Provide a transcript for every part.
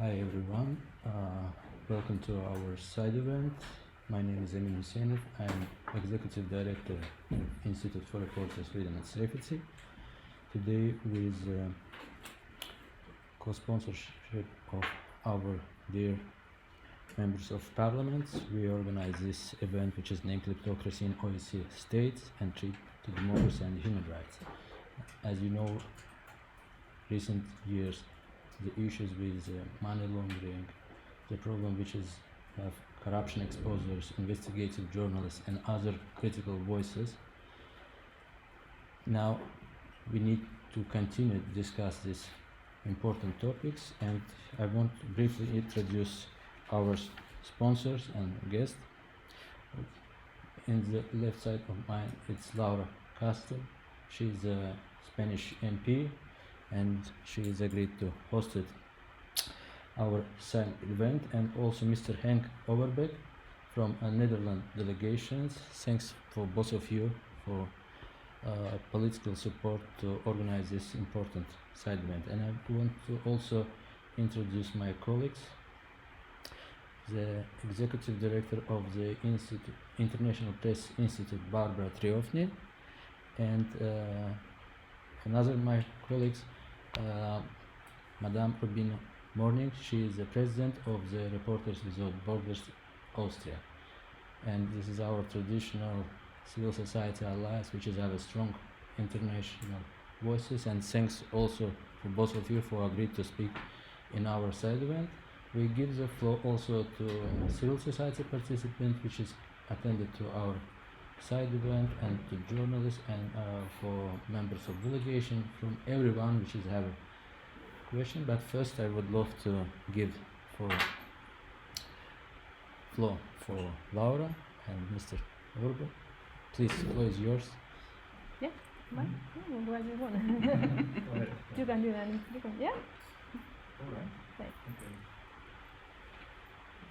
Hi everyone, welcome to our side event. My name is Emin Huseinov. I'm Executive Director of Institute for Reporters Freedom and Safety. Today, with co-sponsorship of our dear members of Parliament, we organize this event, which is named Kleptocracy in OSCE States and Threat to Democracy and Human Rights. As you know, recent years, the issues with money laundering, the problem which is have corruption exposures, investigative journalists, and other critical voices. Now we need to continue to discuss these important topics, and I want to briefly introduce our sponsors and guests. In the left side of mine, it's Laura Castro. She's a Spanish MP, and she has agreed to host our side event, and also Mr. Henk Overbeck from a Netherlands delegations. Thanks for both of you for political support to organize this important side event. And I want to also introduce my colleagues, the Executive Director of the International Press Institute, Barbara Triofny, and another of my colleagues, Madame Rubina Morning. She is the president of the Reporters Without Borders Austria, and this is our traditional civil society alliance, which is our strong international voices. And thanks also for both of you for agreeing to speak in our side event. We give the floor also to civil society participants, which is attended to our side event, and to journalists, and for members of delegation, from everyone which is have a question. But first I would love to give floor for Laura and Mr. Urban. Please, the floor is yours. Yeah, mine? Yeah, whatever you want. You can do that. Yeah? All right. Right. Okay.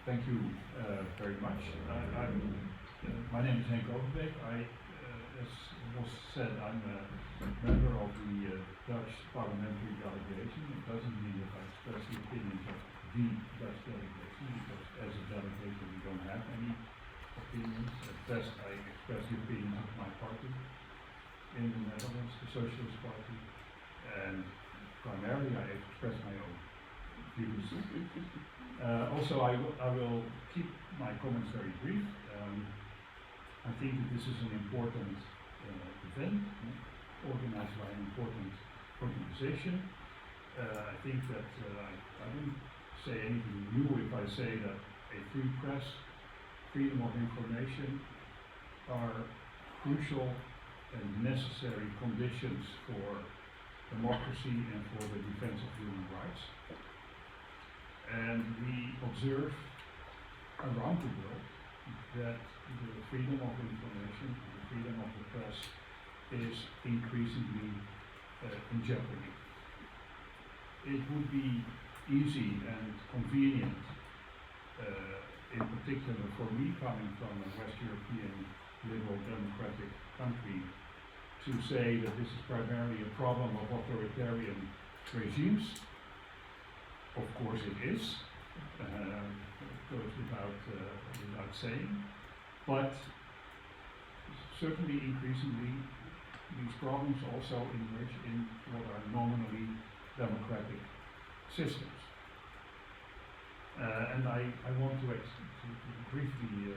Thank you very much. My name is Henk Overbeek. As was said, I'm a member of the Dutch Parliamentary delegation. It doesn't mean that I express the opinions of the Dutch delegation, because as a delegation we don't have any opinions. At best I express the opinions of my party in the Netherlands, the Socialist Party, and primarily I express my own views. Also, I will keep my comments very brief. I think that this is an important event, organized by an important organization. I think that I don't say anything new if I say that a free press, freedom of information are crucial and necessary conditions for democracy and for the defense of human rights. And we observe around the world that the freedom of information, the freedom of the press is increasingly in jeopardy. It would be easy and convenient, in particular for me coming from a West European liberal democratic country, to say that this is primarily a problem of authoritarian regimes. Of course it is. Goes without saying, but certainly increasingly these problems also emerge in what are nominally democratic systems. And I want to briefly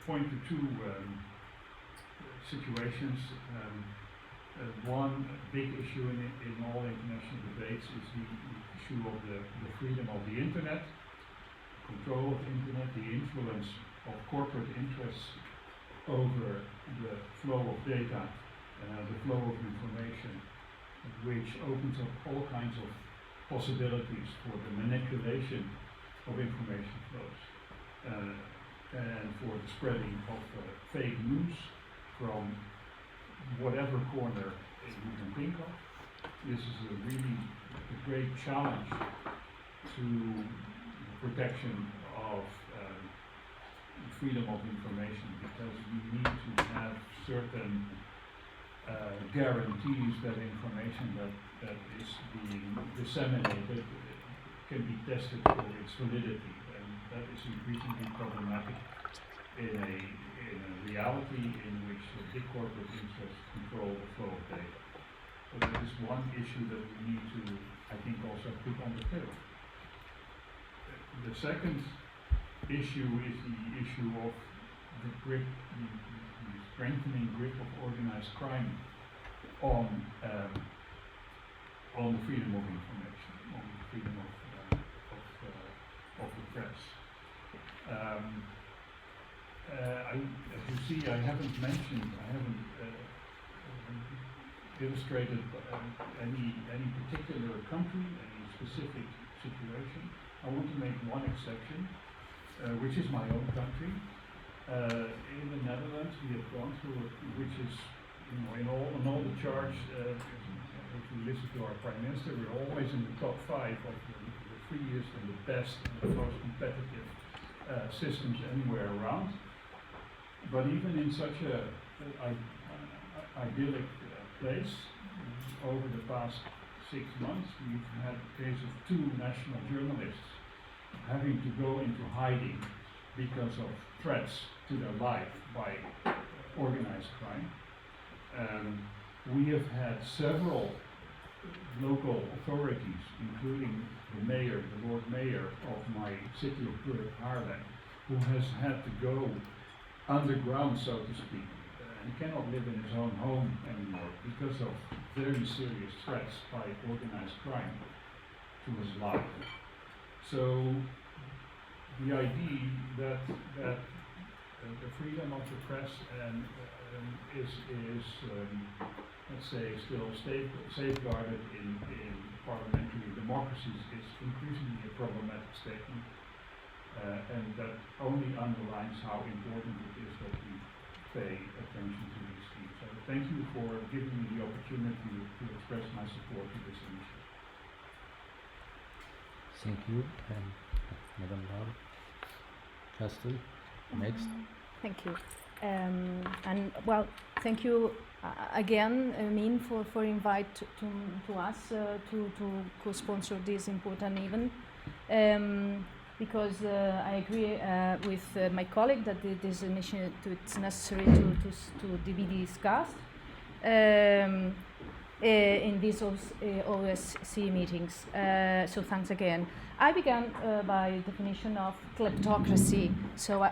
point to two situations. One big issue in all international debates is the issue of the freedom of the internet, control of the internet, the influence of corporate interests over the flow of data, the flow of information, which opens up all kinds of possibilities for the manipulation of information flows and for the spreading of fake news from whatever corner you can think of. This is a great challenge to the protection of freedom of information, because we need to have certain guarantees that information that is being disseminated can be tested for its validity, and that is increasingly problematic in a reality in which big corporate interests control the flow of data. So that is one issue that we need to, I think, also put on the table. The second issue is the issue of the grip, the strengthening grip of organized crime on the freedom of information, on the freedom of the press. As you see, I haven't illustrated any particular country, any specific situation. I want to make one exception, which is my own country. In the Netherlands, we have gone through, which is, in all the charts, if we listen to our Prime Minister, we're always in the top 5 of the freest and the best and the most competitive systems anywhere around. But even in such a idyllic place, over the past 6 months, we've had the case of 2 national journalists having to go into hiding because of threats to their life by organized crime. We have had several local authorities, including the mayor, the Lord Mayor of my city of Haarlem, who has had to go underground, so to speak, and cannot live in his own home anymore because of very serious threats by organized crime to his life. So the idea that the freedom of the press is let's say, still safeguarded in parliamentary democracies is increasingly a problematic statement, and that only underlines how important it is that we pay attention to these things. So thank you for giving me the opportunity to express my support to this initiative. Thank you, Madam Laura. Castle, next. Thank you. And well, thank you again, Min, for invite to us to co-sponsor this important event. Because I agree with my colleague that this initiative it's necessary to be discussed in these OSCE meetings. So thanks again. I began by definition of kleptocracy. So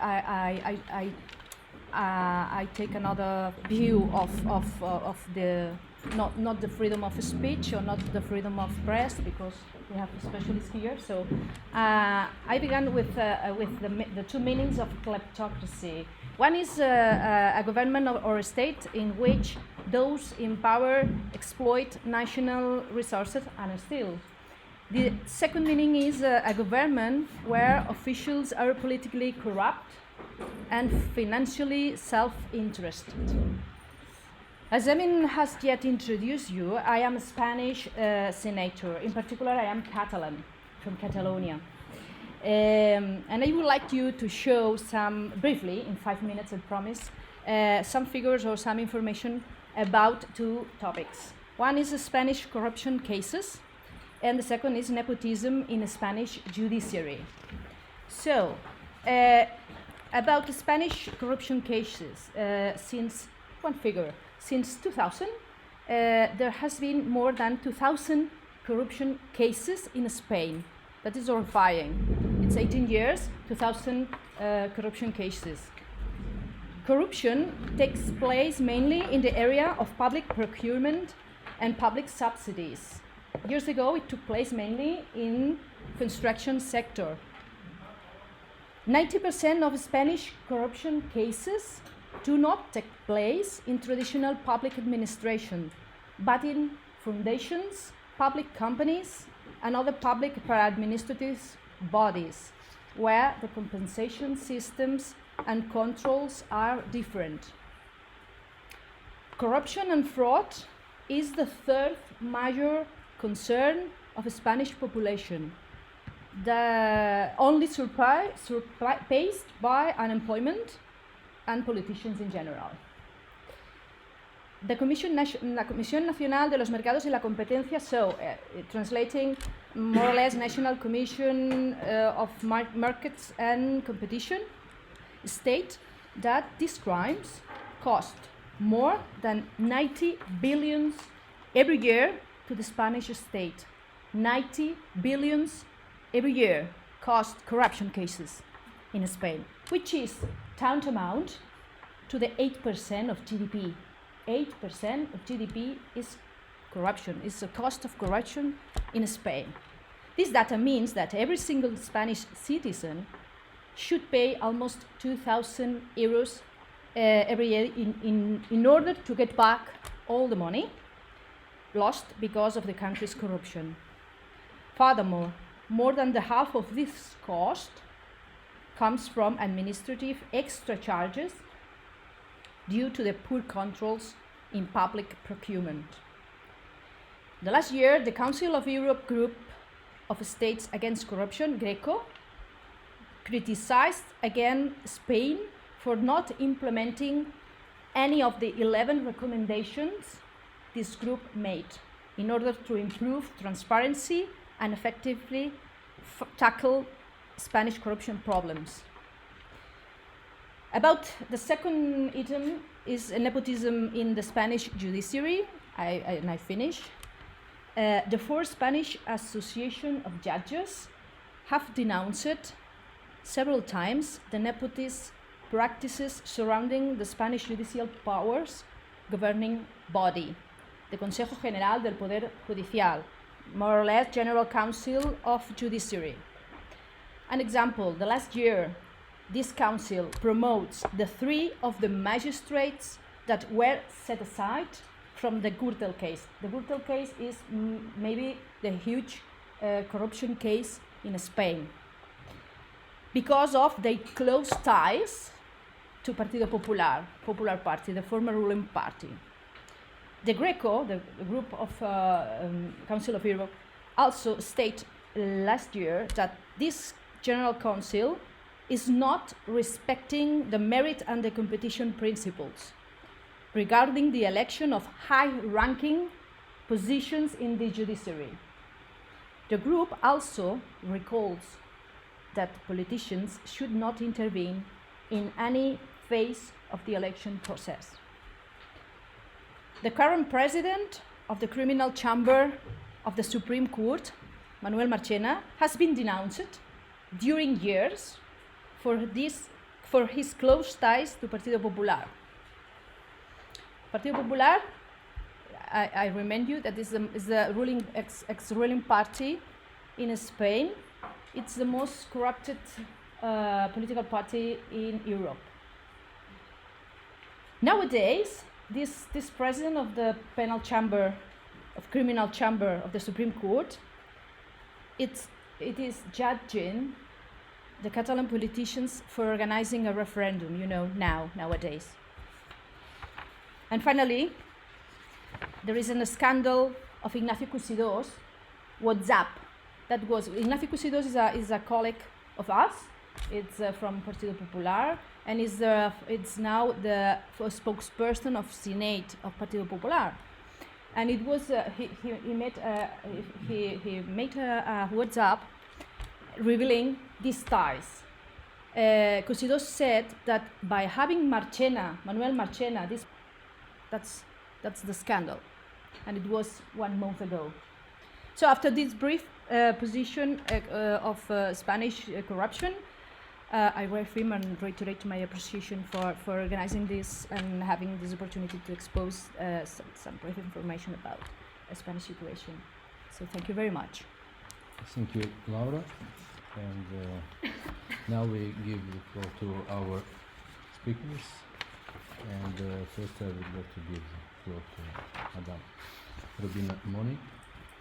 I take another view of the not the freedom of speech or not the freedom of press, because we have specialists here. So I began with the 2 meanings of kleptocracy. One is a government or a state in which those in power exploit national resources and steal. The second meaning is a government where officials are politically corrupt and financially self-interested. As Emin has yet introduced you, I am a Spanish senator. In particular, I am Catalan, from Catalonia. And I would like you to show some, briefly, in 5 minutes I promise, some figures or some information about 2 topics. One is the Spanish corruption cases, and the second is nepotism in the Spanish judiciary. So, about the Spanish corruption cases, since 2000, there has been more than 2,000 corruption cases in Spain. That is horrifying. It's 18 years, 2,000 corruption cases. Corruption takes place mainly in the area of public procurement and public subsidies. Years ago, it took place mainly in construction sector. 90% of Spanish corruption cases do not take place in traditional public administration, but in foundations, public companies, and other public administrative bodies, where the compensation systems and controls are different. Corruption and fraud is the 3rd major concern of the Spanish population, only surpassed by unemployment and politicians in general. La Comisión Nacional de los Mercados y la Competencia, so translating more or less National Commission of Markets and Competition, state that these crimes cost more than 90 billion every year to the Spanish state. 90 billion every year cost corruption cases in Spain, which is tantamount to the 8% of GDP. 8% of GDP is corruption, is the cost of corruption in Spain. This data means that every single Spanish citizen should pay almost 2,000 euros every year in order to get back all the money lost because of the country's corruption. Furthermore, more than the half of this cost comes from administrative extra charges due to the poor controls in public procurement. The last year, the Council of Europe Group of States Against Corruption, GRECO, criticized again Spain for not implementing any of the 11 recommendations this group made in order to improve transparency and effectively tackle Spanish corruption problems. About the second item is nepotism in the Spanish judiciary. I finish. The four Spanish Association of Judges have denounced several times the nepotist practices surrounding the Spanish judicial powers governing body, the Consejo General del Poder Judicial, more or less General Council of Judiciary. An example, the last year, this council promotes the three of the magistrates that were set aside from the Gürtel case. The Gürtel case is maybe the huge corruption case in Spain because of their close ties to Partido Popular, Popular Party, the former ruling party. The GRECO, the group of Council of Europe, also stated last year that this General Council is not respecting the merit and the competition principles regarding the election of high-ranking positions in the judiciary. The group also recalls that politicians should not intervene in any phase of the election process. The current president of the criminal chamber of the Supreme Court, Manuel Marchena, has been denounced during years for his close ties to Partido Popular. Partido Popular, I remind you that is the ruling ex-ruling party in Spain. It's the most corrupted political party in Europe. Nowadays, this president of the criminal chamber of the Supreme Court, it is judging the Catalan politicians for organizing a referendum, nowadays. And finally, there is a scandal of Ignacio Cusidós WhatsApp. Ignacio Cusidós is a colleague of us. It's from Partido Popular, and it's now the spokesperson of Senate of Partido Popular. And it was he made a WhatsApp revealing these ties. Cusidós said that by having Manuel Marchena, that's the scandal, and it was 1 month ago. So after this brief position of Spanish corruption, I reaffirm and reiterate my appreciation for organizing this and having this opportunity to expose some brief information about the Spanish situation. So thank you very much. Thank you, Laura. And now we give the floor to our speakers. And first I would like to give the floor to Madame Rubina Moni,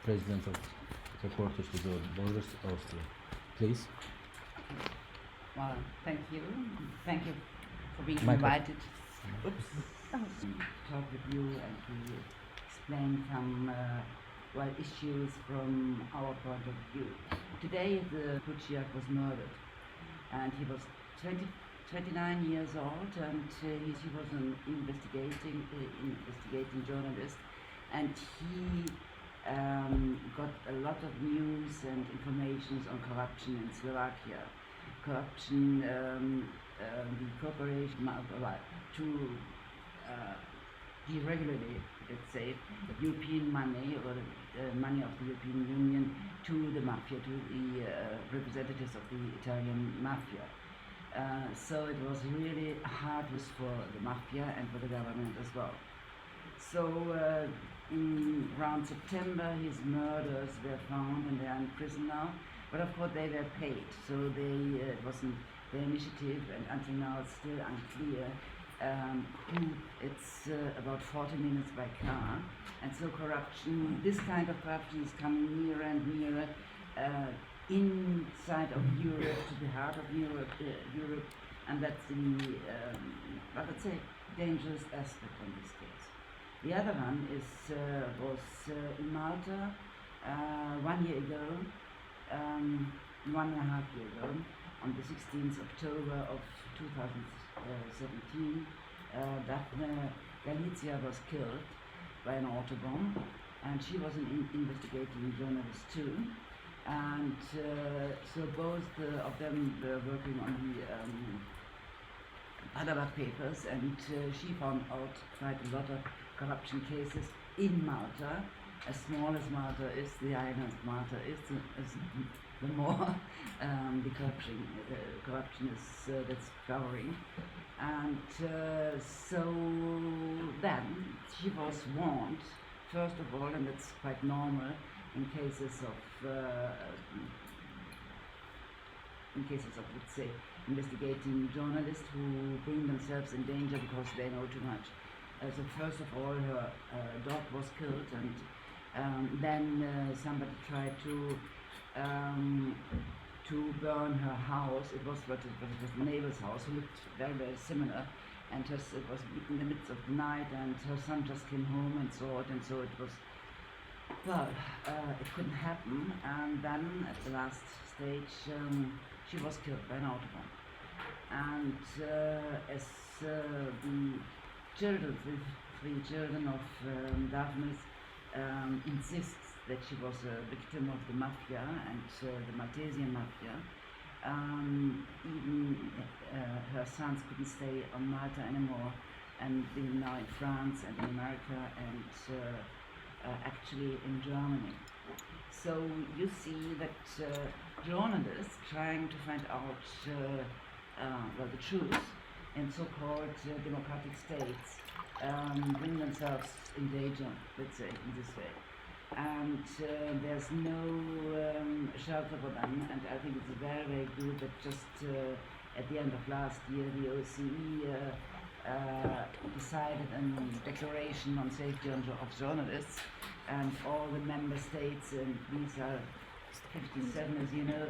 President of Reporters Without Borders, Austria. Please. Well, thank you. Thank you for being invited. To talk with you and to explain some issues from our point of view. Today, the Kuciak was murdered, and he was 29 years old, and he was an investigating journalist, and he got a lot of news and information on corruption in Slovakia. Corruption, the corporation to deregulate, let's say, European money or money of the European Union to the mafia, to the representatives of the Italian mafia. So it was really hard for the mafia and for the government as well. So around September his murderers were found and they are in prison now, but of course they were paid, so it wasn't their initiative, and until now it's still unclear who. It's about 40 minutes by car, and so corruption, this kind of corruption is coming nearer and nearer inside of Europe, to the heart of Europe, and that's the, I would say, dangerous aspect in this case. The other one was in Malta 1 year ago, 1.5 years ago, on the 16th October of 2017, Daphne Galizia was killed by an autobomb, and she was an investigating journalist too. And so both of them were working on the Panama Papers, and she found out quite a lot of corruption cases in Malta. As small as Malta is, the island of Malta is, the more the corruption is that's covering. And so then she was warned, first of all, and that's quite normal in cases of let's say, investigating journalists who bring themselves in danger because they know too much. So first of all, her dog was killed, and then somebody tried to burn her house. It was a neighbor's house who looked very, very similar, and it was in the midst of the night, and her son just came home and saw it, and so it was, well, it couldn't happen. And then at the last stage, she was killed by an autobomb. And as the children, the 3 children of Daphne insists that she was a victim of the mafia and the Maltesian mafia. Even her sons couldn't stay on Malta anymore, and they're now in France and in America and actually in Germany. So you see that journalists trying to find out well, the truth in so-called democratic states bring themselves in danger, let's say, in this way. And there's no shelter for them, and I think it's very, very good that just at the end of last year the OSCE decided a declaration on safety of journalists, and all the member states, and these are 57 as you know,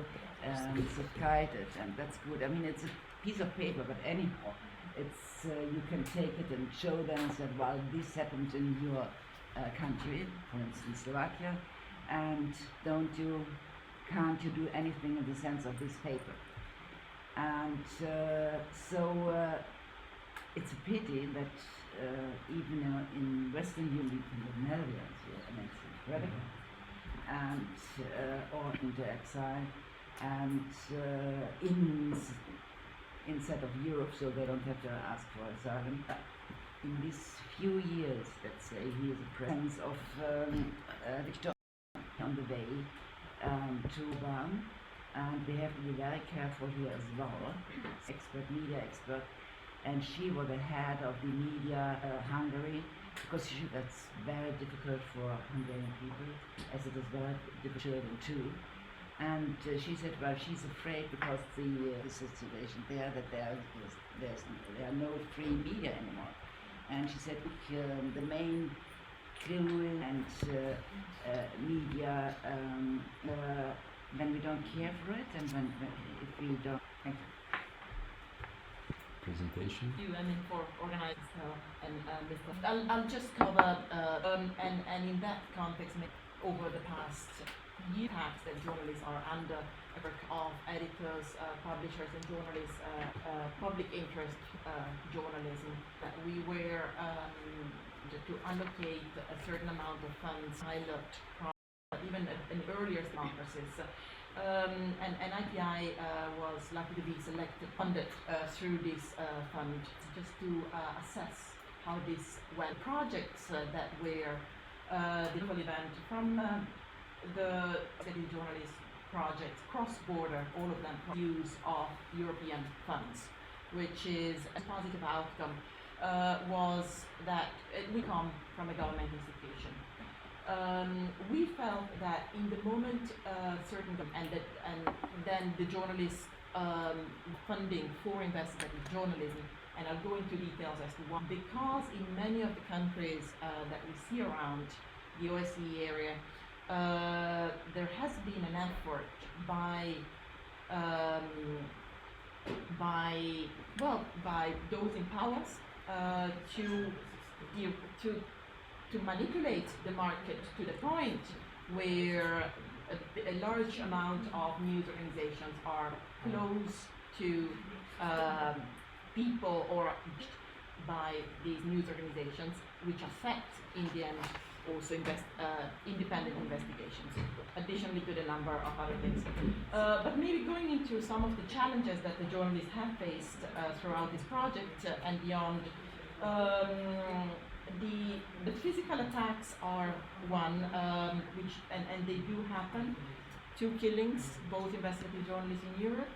subscribed it, and that's good. I mean, it's a piece of paper, but anyhow, it's you can take it and show them and say, well, this happened in your country, for instance Slovakia, and can't you do anything in the sense of this paper? And so it's a pity that even in Western Europe, in the Netherlands, and it's incredible, and or into exile, and inside of Europe, so they don't have to ask for asylum. In these few years, let's say, he is a presence of Victor on the way to Ban, and we have to be very careful here as well. Media expert, and she was the head of the media Hungary, because that's very difficult for Hungarian people, as it is very difficult too. And she said, well, she's afraid because the situation there, that there are no free media anymore. And she said, the main clue and media, when we don't care for it, and if we don't. Thank you. Presentation. I mean, for organizing and I'll just cover and in that context, over the past year, that journalists are under a work of editors, publishers, and journalists, public interest journalism. That we were to allocate a certain amount of funds, pilot, even an earlier process. And IPI was lucky to be funded through this fund, just to assess how this went. Projects that were the whole event from the journalist projects, cross-border, all of them use of European funds, which is a positive outcome, was that we come from a government institution. We felt that in the moment and then the journalists funding for investigative journalism, and I'll go into details as to why. Because in many of the countries that we see around the OSCE area, there has been an effort by those in powers to manipulate the market to the point where a large amount of news organizations are close to people or by these news organizations, which affect in the end also independent investigations, additionally to the number of other things. But maybe going into some of the challenges that the journalists have faced throughout this project and beyond. The physical attacks are one, which and they do happen. 2 killings, both investigative journalists in Europe,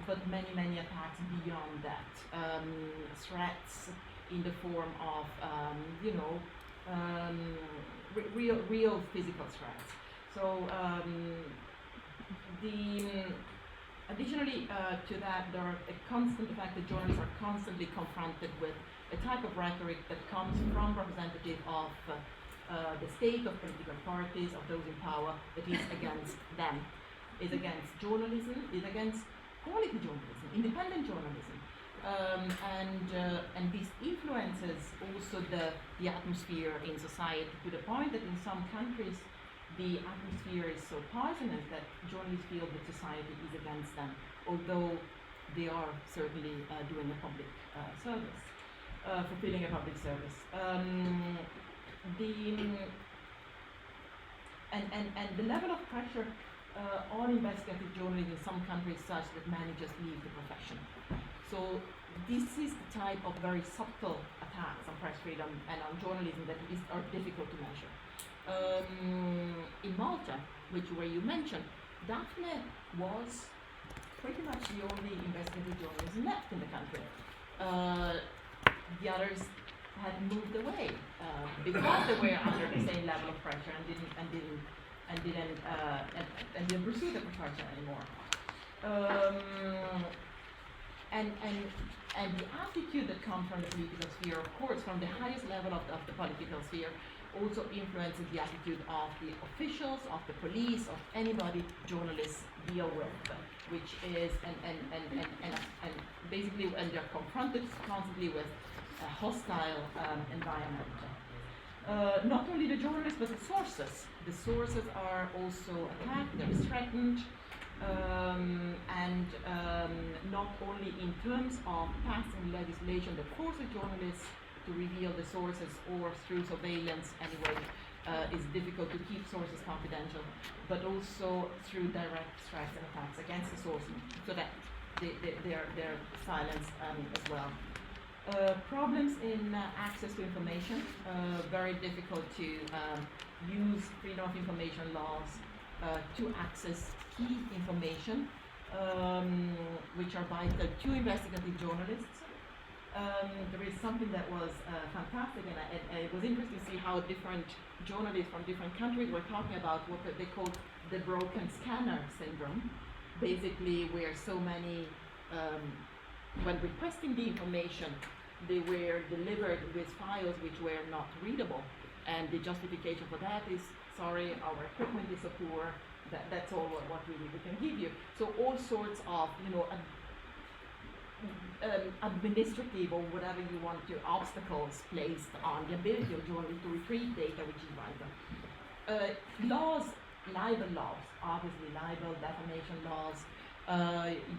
but many attacks beyond that. Threats in the form of real physical threats. So additionally to that, there are the fact that journalists are constantly confronted with a type of rhetoric that comes from representatives of the state, of political parties, of those in power, that is against them, is against journalism, is against quality journalism, independent journalism. And this influences also the atmosphere in society, to the point that in some countries the atmosphere is so poisonous that journalists feel that society is against them, although they are certainly doing a public service, fulfilling a public service. And the level of pressure on investigative journalism in some countries is such that many just leave the profession. So this is the type of very subtle attacks on press freedom and on journalism that are difficult to measure. In Malta, where you mentioned, Daphne was pretty much the only investigative journalism left in the country. The others had moved away because they were under the same level of pressure and didn't pursue the profession anymore. And the attitude that comes from the political sphere, of course, from the highest level of the political sphere, also influences the attitude of the officials, of the police, of anybody journalists deal with, which is and basically when they're confronted constantly with a hostile environment. Not only the journalists, but the sources. The sources are also attacked, they're threatened, and not only in terms of passing legislation that forces journalists to reveal the sources or through surveillance anyway, it's difficult to keep sources confidential, but also through direct threats and attacks against the source, so that they're silenced as well. Problems in access to information, very difficult to use freedom of information laws to access key information, which are vital to investigative journalists. There is something that was fantastic, and it was interesting to see how different journalists from different countries were talking about what they called the broken scanner syndrome, basically where so many, when requesting the information, they were delivered with files which were not readable, and the justification for that is, sorry, our equipment is so poor, that's all what we can give you. So all sorts of, administrative or whatever you want to, obstacles placed on the ability of journalists to retrieve data, which is vital. Laws, libel laws, obviously libel, defamation laws,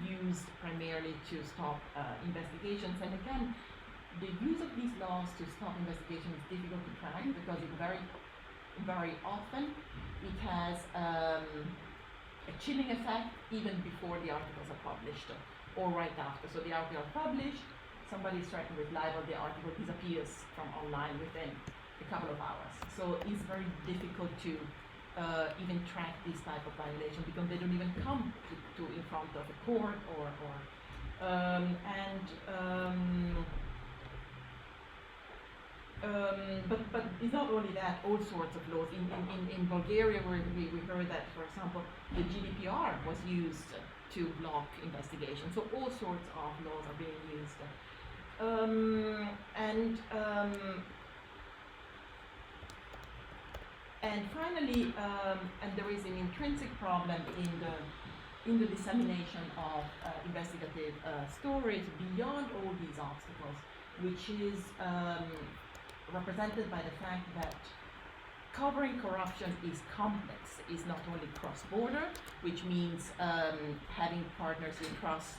used primarily to stop investigations. And again, the use of these laws to stop investigation is difficult to track because it very often it has a chilling effect even before the articles are published or right after. So the article is published, somebody is threatened with libel, the article disappears from online within a couple of hours. So it's very difficult to even track this type of violation because they don't even come to in front of a court but it's not only that, all sorts of laws. In Bulgaria, we heard that, for example, the GDPR was used to block investigations. So all sorts of laws are being used. And finally, and there is an intrinsic problem in the dissemination of investigative stories beyond all these obstacles, which is represented by the fact that covering corruption is complex. It's not only cross-border, which means having partners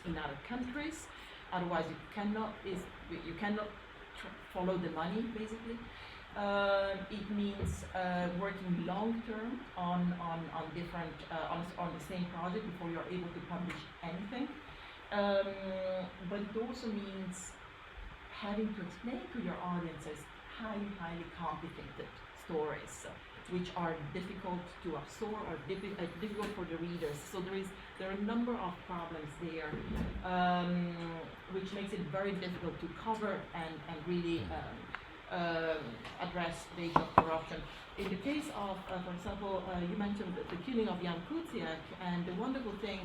in other countries. Otherwise, you cannot follow the money, basically. It means working long-term on different on the same project before you're able to publish anything. But it also means having to explain to your audiences highly complicated stories, which are difficult to absorb or difficult for the readers. So there are a number of problems there, which makes it very difficult to cover and really address the issue of corruption. In the case of, for example, you mentioned the killing of Jan Kuciak, and the wonderful thing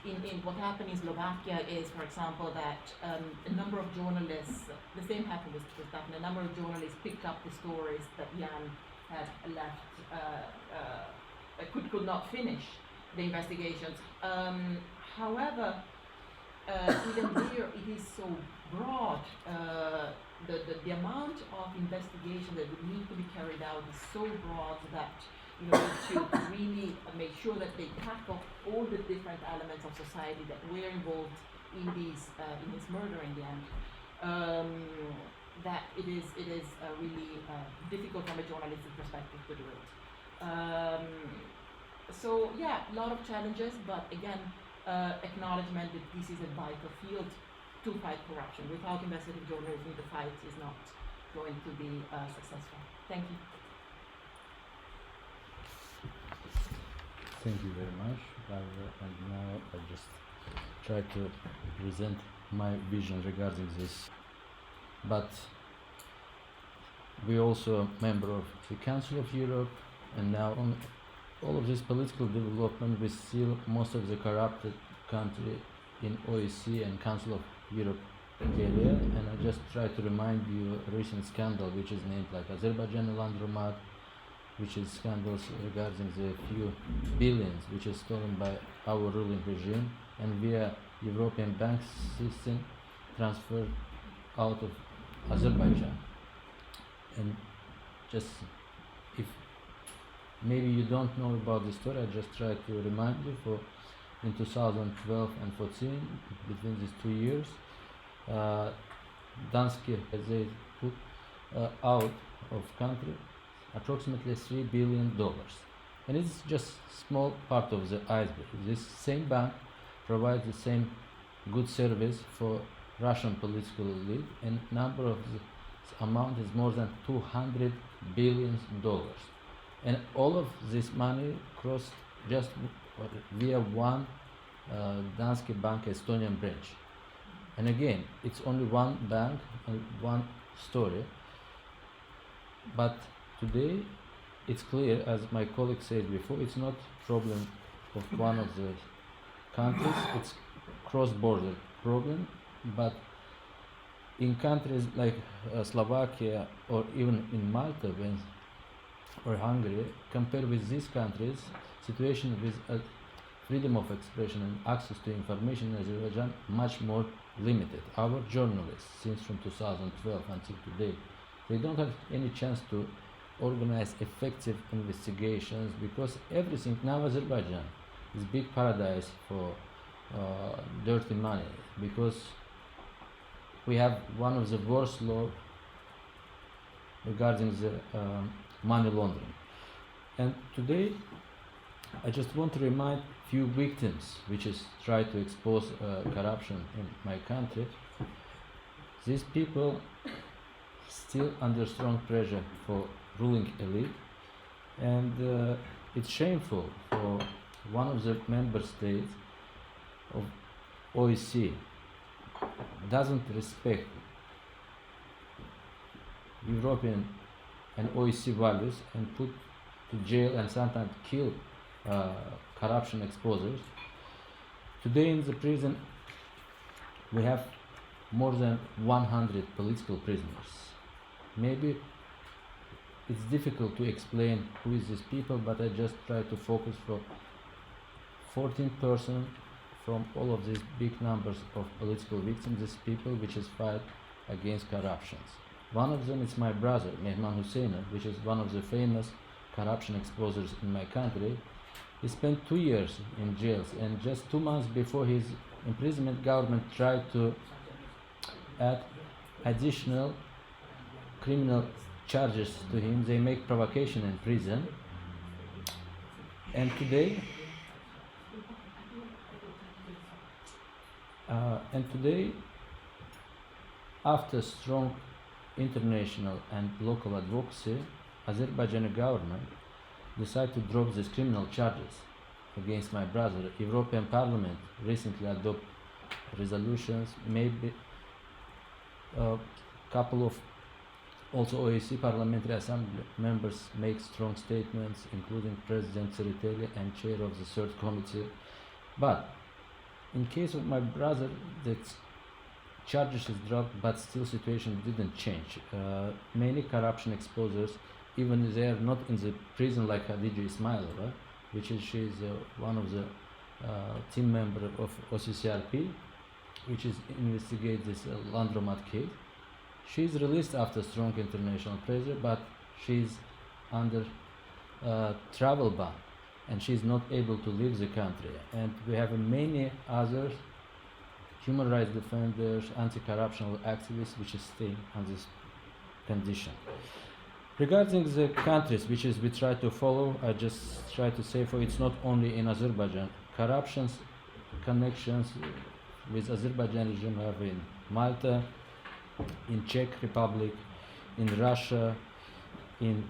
in what happened in Slovakia is, for example, that a number of journalists, the same happened with Daphne, a number of journalists picked up the stories that Jan had left, could not finish the investigations. However, even there it is so broad, the amount of investigation that would need to be carried out is so broad that to really make sure that they tackle all the different elements of society that were involved in this murder in the end. That it is really difficult from a journalistic perspective to do it. So yeah, a lot of challenges, but again, acknowledgement that this is a vital field to fight corruption. Without investigative journalism, the fight is not going to be successful. Thank you. Thank you very much, Barbara. And now I just try to present my vision regarding this. But we also a member of the Council of Europe, and now on all of this political development, we see most of the corrupted country in OSCE and Council of Europe area. And I just try to remind you a recent scandal which is named like Azerbaijan and Russia, which is scandals regarding the few billions which is stolen by our ruling regime and via European bank system transferred out of Azerbaijan. And just if maybe you don't know about the story, I just try to remind you for in 2012 and 14, between these 2 years, Danske, they put out of country approximately $3 billion. And it's just small part of the iceberg. This same bank provides the same good service for Russian political elite, and number of the amount is more than $200 billion. And all of this money crossed just via one Danske Bank Estonian branch. And again, it's only one bank and one story. But today, it's clear, as my colleague said before, it's not problem of one of the countries, it's cross-border problem. But in countries like Slovakia or even in Malta or Hungary, compared with these countries, situation with freedom of expression and access to information in Azerbaijan much more limited. Our journalists, since from 2012 until today, they don't have any chance to organize effective investigations because everything now Azerbaijan is big paradise for dirty money, because we have one of the worst law regarding the money laundering. And today, I just want to remind few victims, which is try to expose corruption in my country. These people still under strong pressure for ruling elite, and it's shameful for one of the member states of OSCE doesn't respect European and OSCE values and put to jail and sometimes kill corruption exposers. Today in the prison we have more than 100 political prisoners. Maybe it's difficult to explain who is these people, but I just try to focus for 14 persons from all of these big numbers of political victims, these people which is fight against corruptions. One of them is my brother, Mehman Husseiner, which is one of the famous corruption exposers in my country. He spent 2 years in jails, and just 2 months before his imprisonment, government tried to add additional criminal charges to him. They make provocation in prison. And today, after strong international and local advocacy, Azerbaijani government decided to drop these criminal charges against my brother. European Parliament recently adopted resolutions, maybe a couple of also OSCE Parliamentary Assembly members make strong statements, including President Tsereteli and chair of the third committee. But in case of my brother, that charges is dropped, but still situation didn't change. Many corruption exposers, even they are not in the prison like Khadija Ismailova, which is she's one of the team member of OSCE, which is investigate this laundromat case. She's released after strong international pressure, but she's under travel ban, and she's not able to leave the country. And we have many others human rights defenders, anti-corruption activists, which is staying on this condition. Regarding the countries which is we try to follow, I just try to say for it's not only in Azerbaijan. Corruptions connections with Azerbaijan regime have in Malta, in Czech Republic, in Russia, in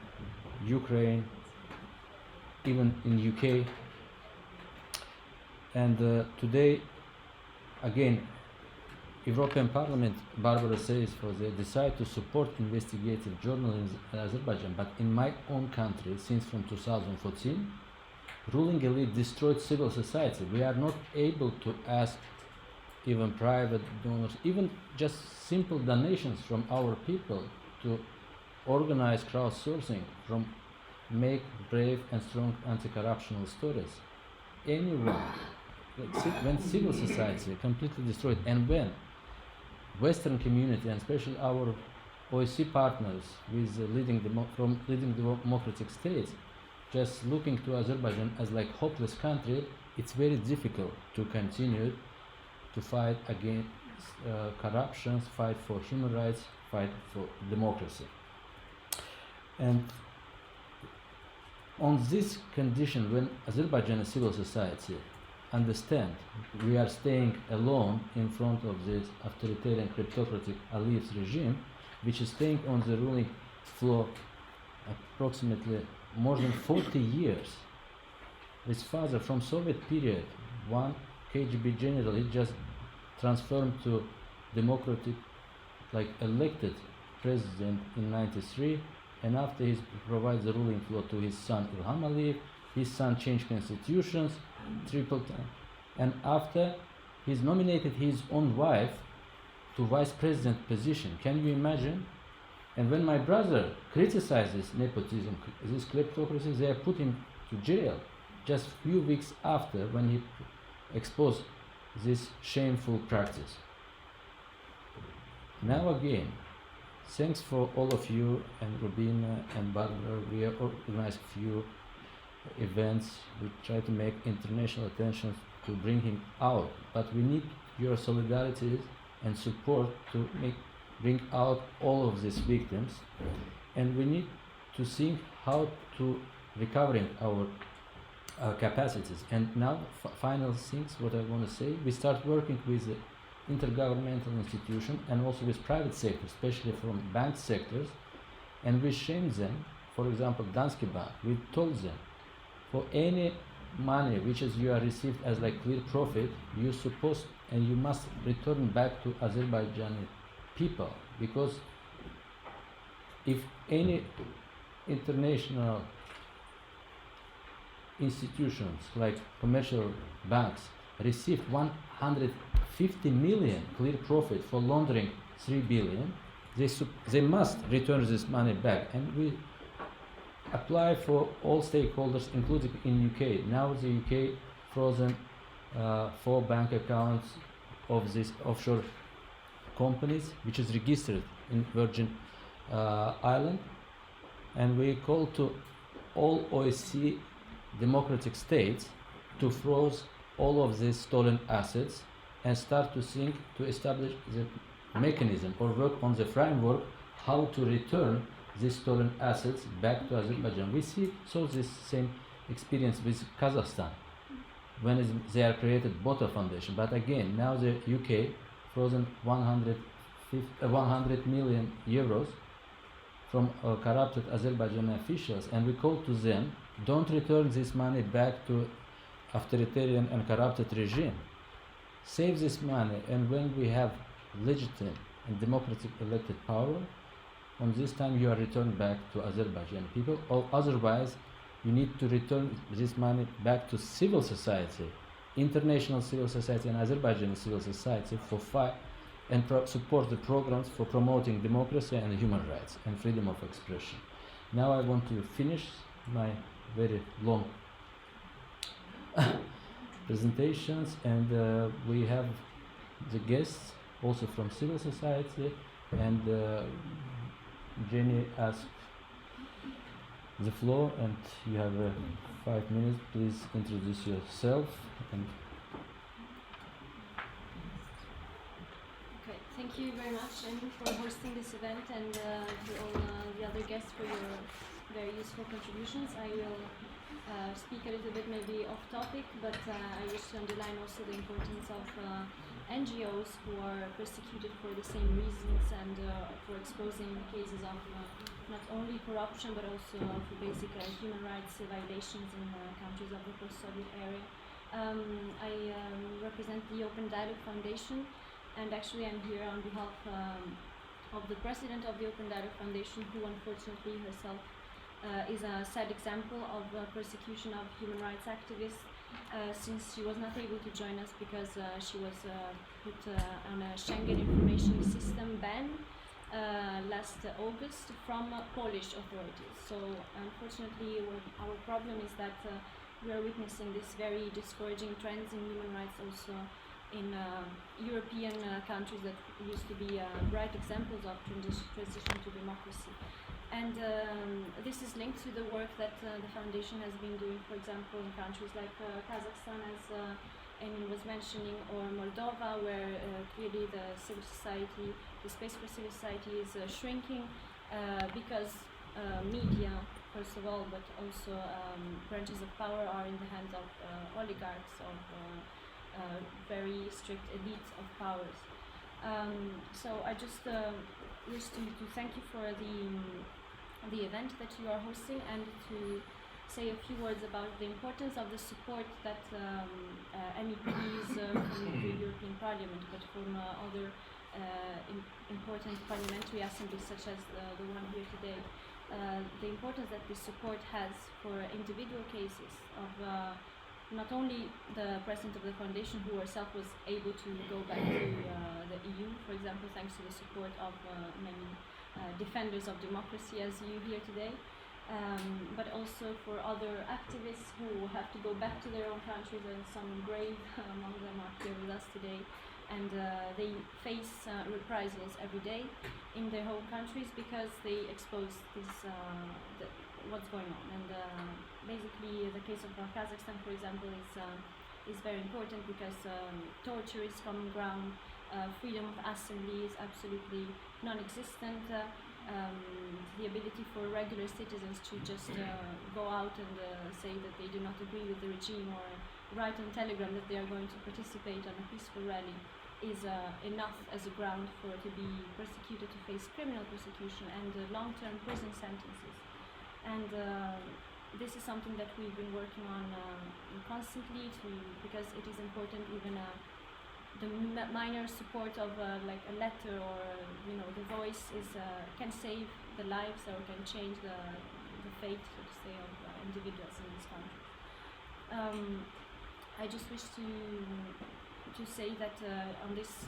Ukraine, even in UK. And today, again, European Parliament, Barbara says, for they decide to support investigative journalism in Azerbaijan, but in my own country, since from 2014, ruling elite destroyed civil society. We are not able to ask even private donors, even just simple donations from our people to organize crowdsourcing, from make brave and strong anti-corruptional stories. Anyone, when civil society completely destroyed, and when Western community, and especially our OSCE partners with from leading democratic states, just looking to Azerbaijan as like hopeless country, it's very difficult to continue to fight against corruption, fight for human rights, fight for democracy. And on this condition, when Azerbaijani civil society understand we are staying alone in front of this authoritarian kleptocratic elite regime, which is staying on the ruling floor approximately more than 40 years. His father from Soviet period, one KGB general, he just transformed to democratic, like elected president in '93, and after he provides the ruling floor to his son Ilham Aliyev. His son changed constitutions triple time, and after he's nominated his own wife to vice president position. Can you imagine? And when my brother criticizes nepotism, this kleptocracy, they put him to jail just few weeks after when he exposed this shameful practice. Now again, thanks for all of you, and Rubina and Barbara. We have organized a few events. We try to make international attention to bring him out, but we need your solidarity and support to bring out all of these victims, and we need to think how to recovering our capacities. And now, final things, what I want to say, we start working with the intergovernmental institution and also with private sector, especially from bank sectors, and we shame them. For example, Danske Bank, we told them, for any money which is you are received as like clear profit, you supposed and you must return back to Azerbaijani people, because if any international institutions like commercial banks received 150 million clear profit for laundering 3 billion, they must return this money back. And we apply for all stakeholders, including in UK. Now the UK frozen 4 bank accounts of these offshore companies, which is registered in Virgin Island, and we call to all OSCE democratic states to freeze all of these stolen assets and start to think to establish the mechanism or work on the framework how to return these stolen assets back to Azerbaijan. We saw this same experience with Kazakhstan when they are created Bota Foundation, but again now the UK frozen 100 million euros from corrupted Azerbaijani officials, and we call to them, don't return this money back to authoritarian and corrupted regime. Save this money, and when we have legitimate and democratic elected power, on this time you are returned back to Azerbaijan people, or otherwise you need to return this money back to civil society, international civil society and Azerbaijani civil society for fight and support the programs for promoting democracy and human rights and freedom of expression. Now I want to finish my very long presentations, and we have the guests also from civil society, and Jenny asked the floor, and you have 5 minutes. Please introduce yourself. And okay, thank you very much, Andrew, for hosting this event, and to all the other guests for your very useful contributions. I will speak a little bit maybe off topic, but I wish to underline also the importance of NGOs who are persecuted for the same reasons, and for exposing cases of not only corruption but also for basic human rights violations in countries of the post-Soviet area. I represent the Open Dialogue Foundation, and actually I'm here on behalf of the president of the Open Dialogue Foundation, who unfortunately herself is a sad example of persecution of human rights activists, since she was not able to join us because she was put on a Schengen information system ban last August from Polish authorities. So unfortunately our problem is that we are witnessing this very discouraging trends in human rights also in European countries that used to be bright examples of transition to democracy. And this is linked to the work that the foundation has been doing, for example, in countries like Kazakhstan, as Emin was mentioning, or Moldova, where clearly the civil society, the space for civil society is shrinking because media, first of all, but also branches of power are in the hands of oligarchs, of very strict elites of powers. So I just wish to thank you for the event that you are hosting, and to say a few words about the importance of the support that MEPs from the European Parliament, but from other important parliamentary assemblies such as the one here today, the importance that this support has for individual cases of not only the president of the foundation, who herself was able to go back to the EU, for example, thanks to the support of many defenders of democracy as you here today, but also for other activists who have to go back to their own countries, and some brave among them are here with us today, and they face reprisals every day in their home countries because they expose this what's going on. And basically the case of Kazakhstan, for example, is very important because torture is common ground, freedom of assembly is absolutely non-existent. The ability for regular citizens to just go out and say that they do not agree with the regime, or write on Telegram that they are going to participate on a peaceful rally, is enough as a ground for to be persecuted, to face criminal persecution and long-term prison sentences. And this is something that we've been working on constantly, because it is important. Even the minor support of like a letter, or the voice can save the lives, or can change the fate, so to say, of individuals in this country. I just wish to say that on this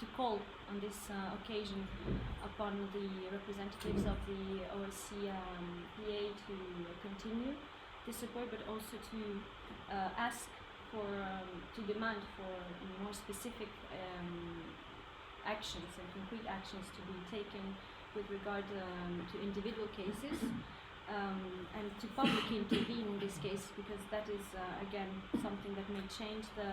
to call on this occasion upon the representatives of the OSCE PA to continue this support, but also to ask for to demand for more specific actions and concrete actions to be taken with regard to individual cases, and to publicly intervene in this case, because that is again something that may change the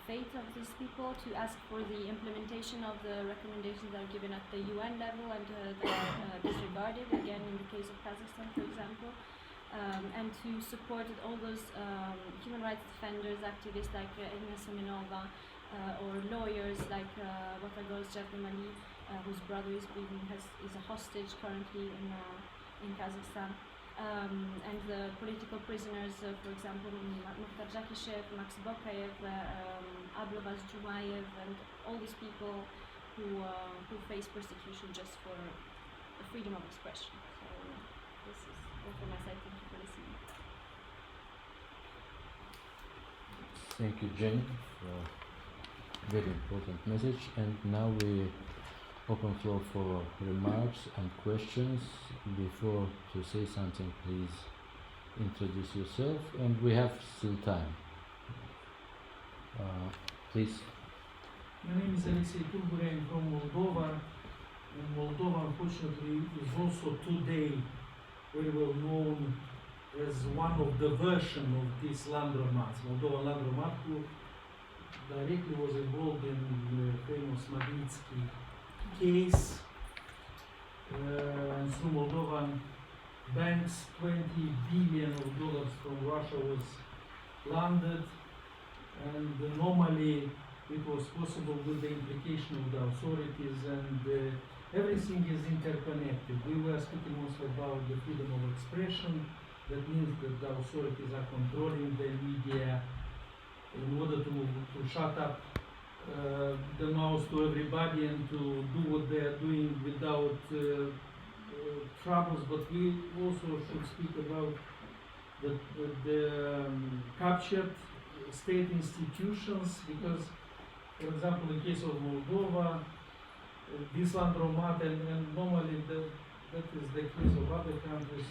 fate of these people, to ask for the implementation of the recommendations that are given at the UN level and that are disregarded, again in the case of Kazakhstan, for example, and to support all those human rights defenders, activists like Irina Semenova, or lawyers like Batagos Jardimali, whose brother is a hostage currently in Kazakhstan. And the political prisoners, for example, Mukhtar Jakishev, Max Bokayev, Ablovaz Jumayev, and all these people who face persecution just for the freedom of expression. So this is all from my side. Thank you for listening. Thank you, Jane, for very important message. And now we open floor for remarks and questions. Before to say something, please introduce yourself, and we have still time. Please. My name is Alexei Turbure. I'm from Moldova, and Moldova, unfortunately, is also today very well known as one of the versions of this laundromat, Moldova laundromat, who directly was involved in the famous Magnitsky case, and through Moldovan banks, $20 billion from Russia was laundered, and normally it was possible with the implication of the authorities, and everything is interconnected. We were speaking also about the freedom of expression. That means that the authorities are controlling the media in order to shut up the mouth to everybody and to do what they are doing without troubles. But we also should speak about the captured state institutions, because, for example, in case of Moldova, this laundromat, and normally that is the case of other countries,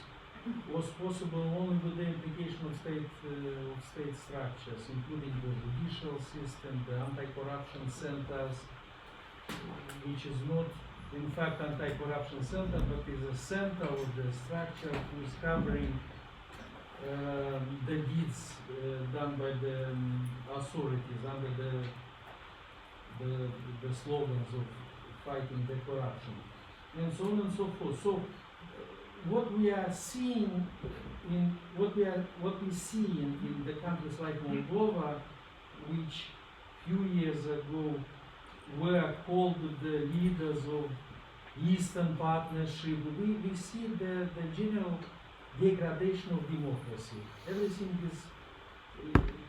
was possible only with the implication of state structures, including the judicial system, the anti-corruption centers, which is not in fact anti-corruption center, but is a center of the structure who is covering the deeds done by the authorities under the slogans of fighting the corruption, and so on and so forth. So what we are seeing what we see in the countries like Moldova, which few years ago were called the leaders of Eastern Partnership, we see the general degradation of democracy. Everything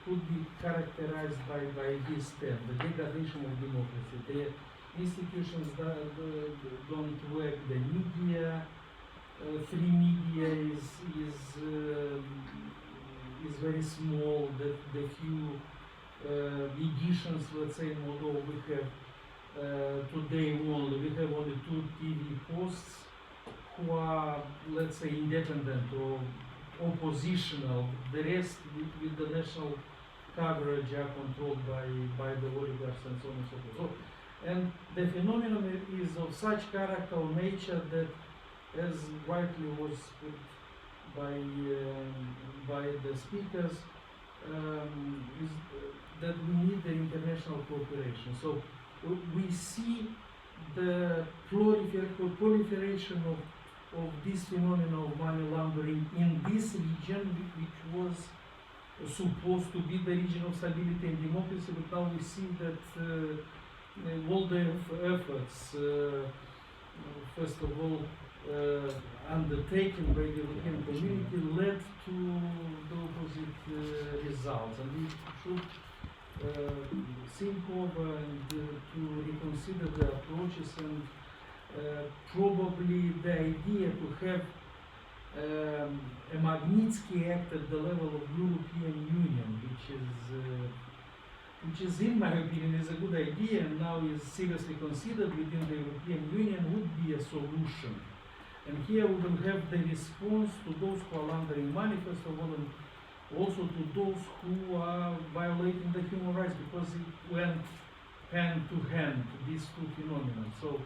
could be characterized by this term, the degradation of democracy. The institutions don't work, the media, free media is very small. The few editions, let's say in Moldova, we have today only, we have only 2 TV posts who are, let's say, independent or oppositional. The rest, with the national coverage, are controlled by the oligarchs and so on and so forth. So, and the phenomenon is of such character or nature that, as rightly was put by the speakers, is that we need the international cooperation. So we see the proliferation of this phenomenon of money laundering in this region, which was supposed to be the region of stability and democracy, but now we see that all the efforts, first of all, undertaken by the European community led to the opposite results, and we should think over and to reconsider the approaches, and probably the idea to have a Magnitsky Act at the level of European Union, which is in my opinion is a good idea and now is seriously considered within the European Union, would be a solution. And here we will have the response to those who are laundering money, first of all, and also to those who are violating the human rights, because it went hand to hand, these two phenomena. So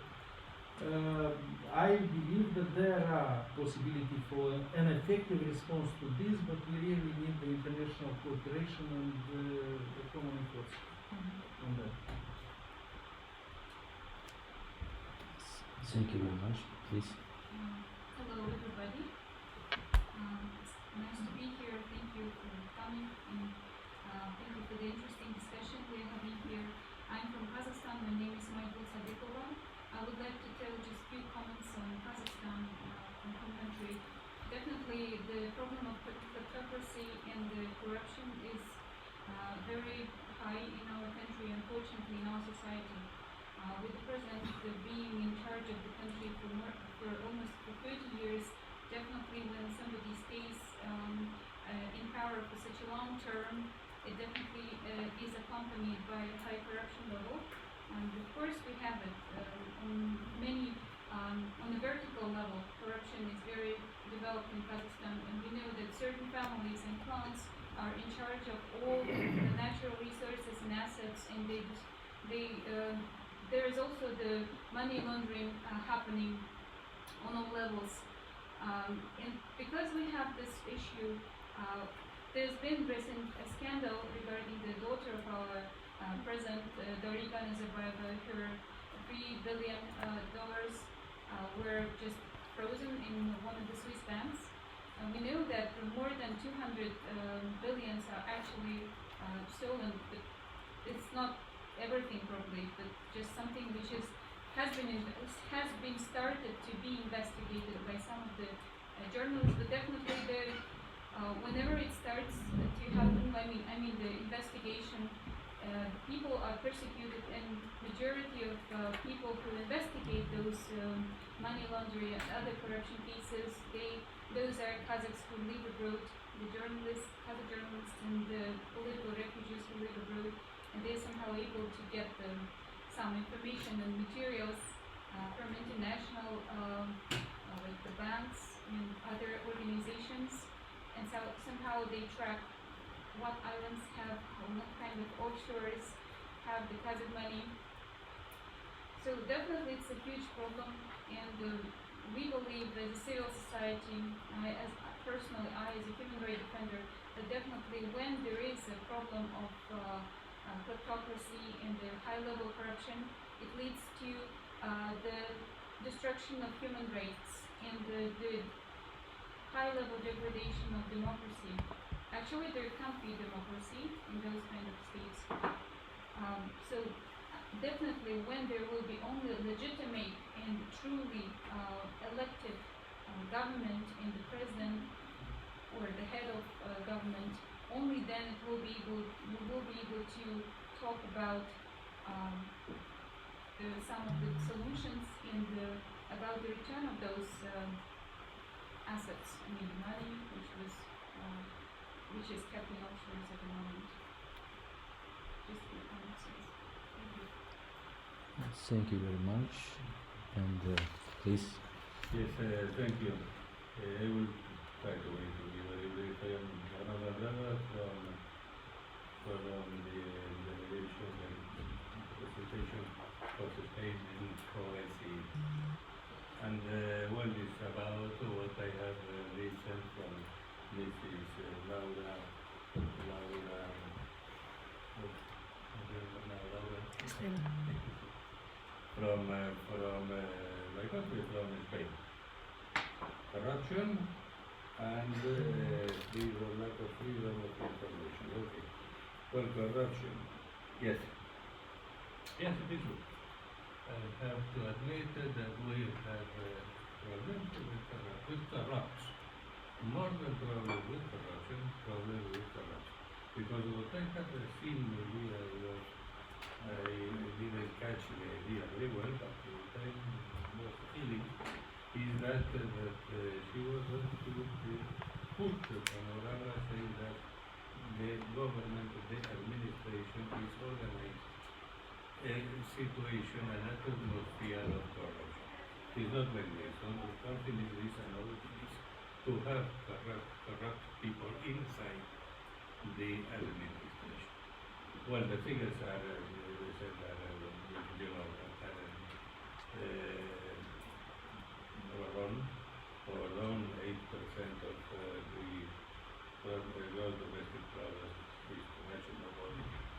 I believe that there are possibilities for an effective response to this, but we really need the international cooperation and the common efforts on that. Thank you very much. Please. Hello, everybody. It's nice to be here. Thank you for coming, and thank you for the interesting discussion we're having here. I'm from Kazakhstan. My name is Sadikova. I would like to tell just a few comments on Kazakhstan, from home country. Definitely, the problem of kleptocracy and the corruption is very high in our country, unfortunately, in our society. With the president being in charge of the country for almost 30 years, definitely when somebody stays in power for such a long term, it definitely is accompanied by a high corruption level. And of course we have it on many, on the vertical level, corruption is very developed in Kazakhstan, and we know that certain families and clans are in charge of all the natural resources and assets, and there is also the money laundering happening on all levels. And because we have this issue, there's been recent a scandal regarding the daughter of our President Dorica Nazarbayeva. Her $3 billion were just frozen in one of the Swiss banks. We know that more than 200 billions are actually stolen, but it's not everything probably, but just something which has been started to be investigated by some of the journalists. But definitely, whenever it starts to happen, I mean the investigation, people are persecuted, and majority of people who investigate those money laundering and other corruption cases, those are Kazakhs who live abroad, the journalists, Kazakh journalists, and the political refugees who live abroad. And they're somehow able to get some information and materials from international, like the banks and other organizations, and so somehow they track what islands have, or what kind of offshores have the Kazakh money. So definitely it's a huge problem, and we believe that the civil society, as a human rights defender, that definitely when there is a problem of kleptocracy and the high-level corruption, it leads to the destruction of human rights and the high-level degradation of democracy. Actually, there can't be democracy in those kind of states. So definitely, when there will be only legitimate and truly elected government and the president or the head of government, only then we will be able to talk about some of the solutions and about the return of those assets. I mean, money which is kept in offshores at the moment. Just for comments. Thank you. Thank you very much. And please. Yes, thank you. I will try to be very brief. I am another brother from the delegation and presentation of Spain in OSCE. And what is about what I have listened from Mrs. Laura from my country, from Spain. Corruption and lack of freedom of information. Okay. Well, corruption. Yes. Yes, it is true. I have to admit that we have problems with corruption. More than problem with corruption, problem with corruption. Because what I have seen, maybe I didn't catch the idea very well, but what I was feeling is that she was going to put the panorama saying that the government, the administration is organized a situation, an atmosphere of corruption. It's not like this. Something is this and all it is to have corrupt people inside the administration. Well, the figures are, they said that, around 8% of the gross domestic product is commercial.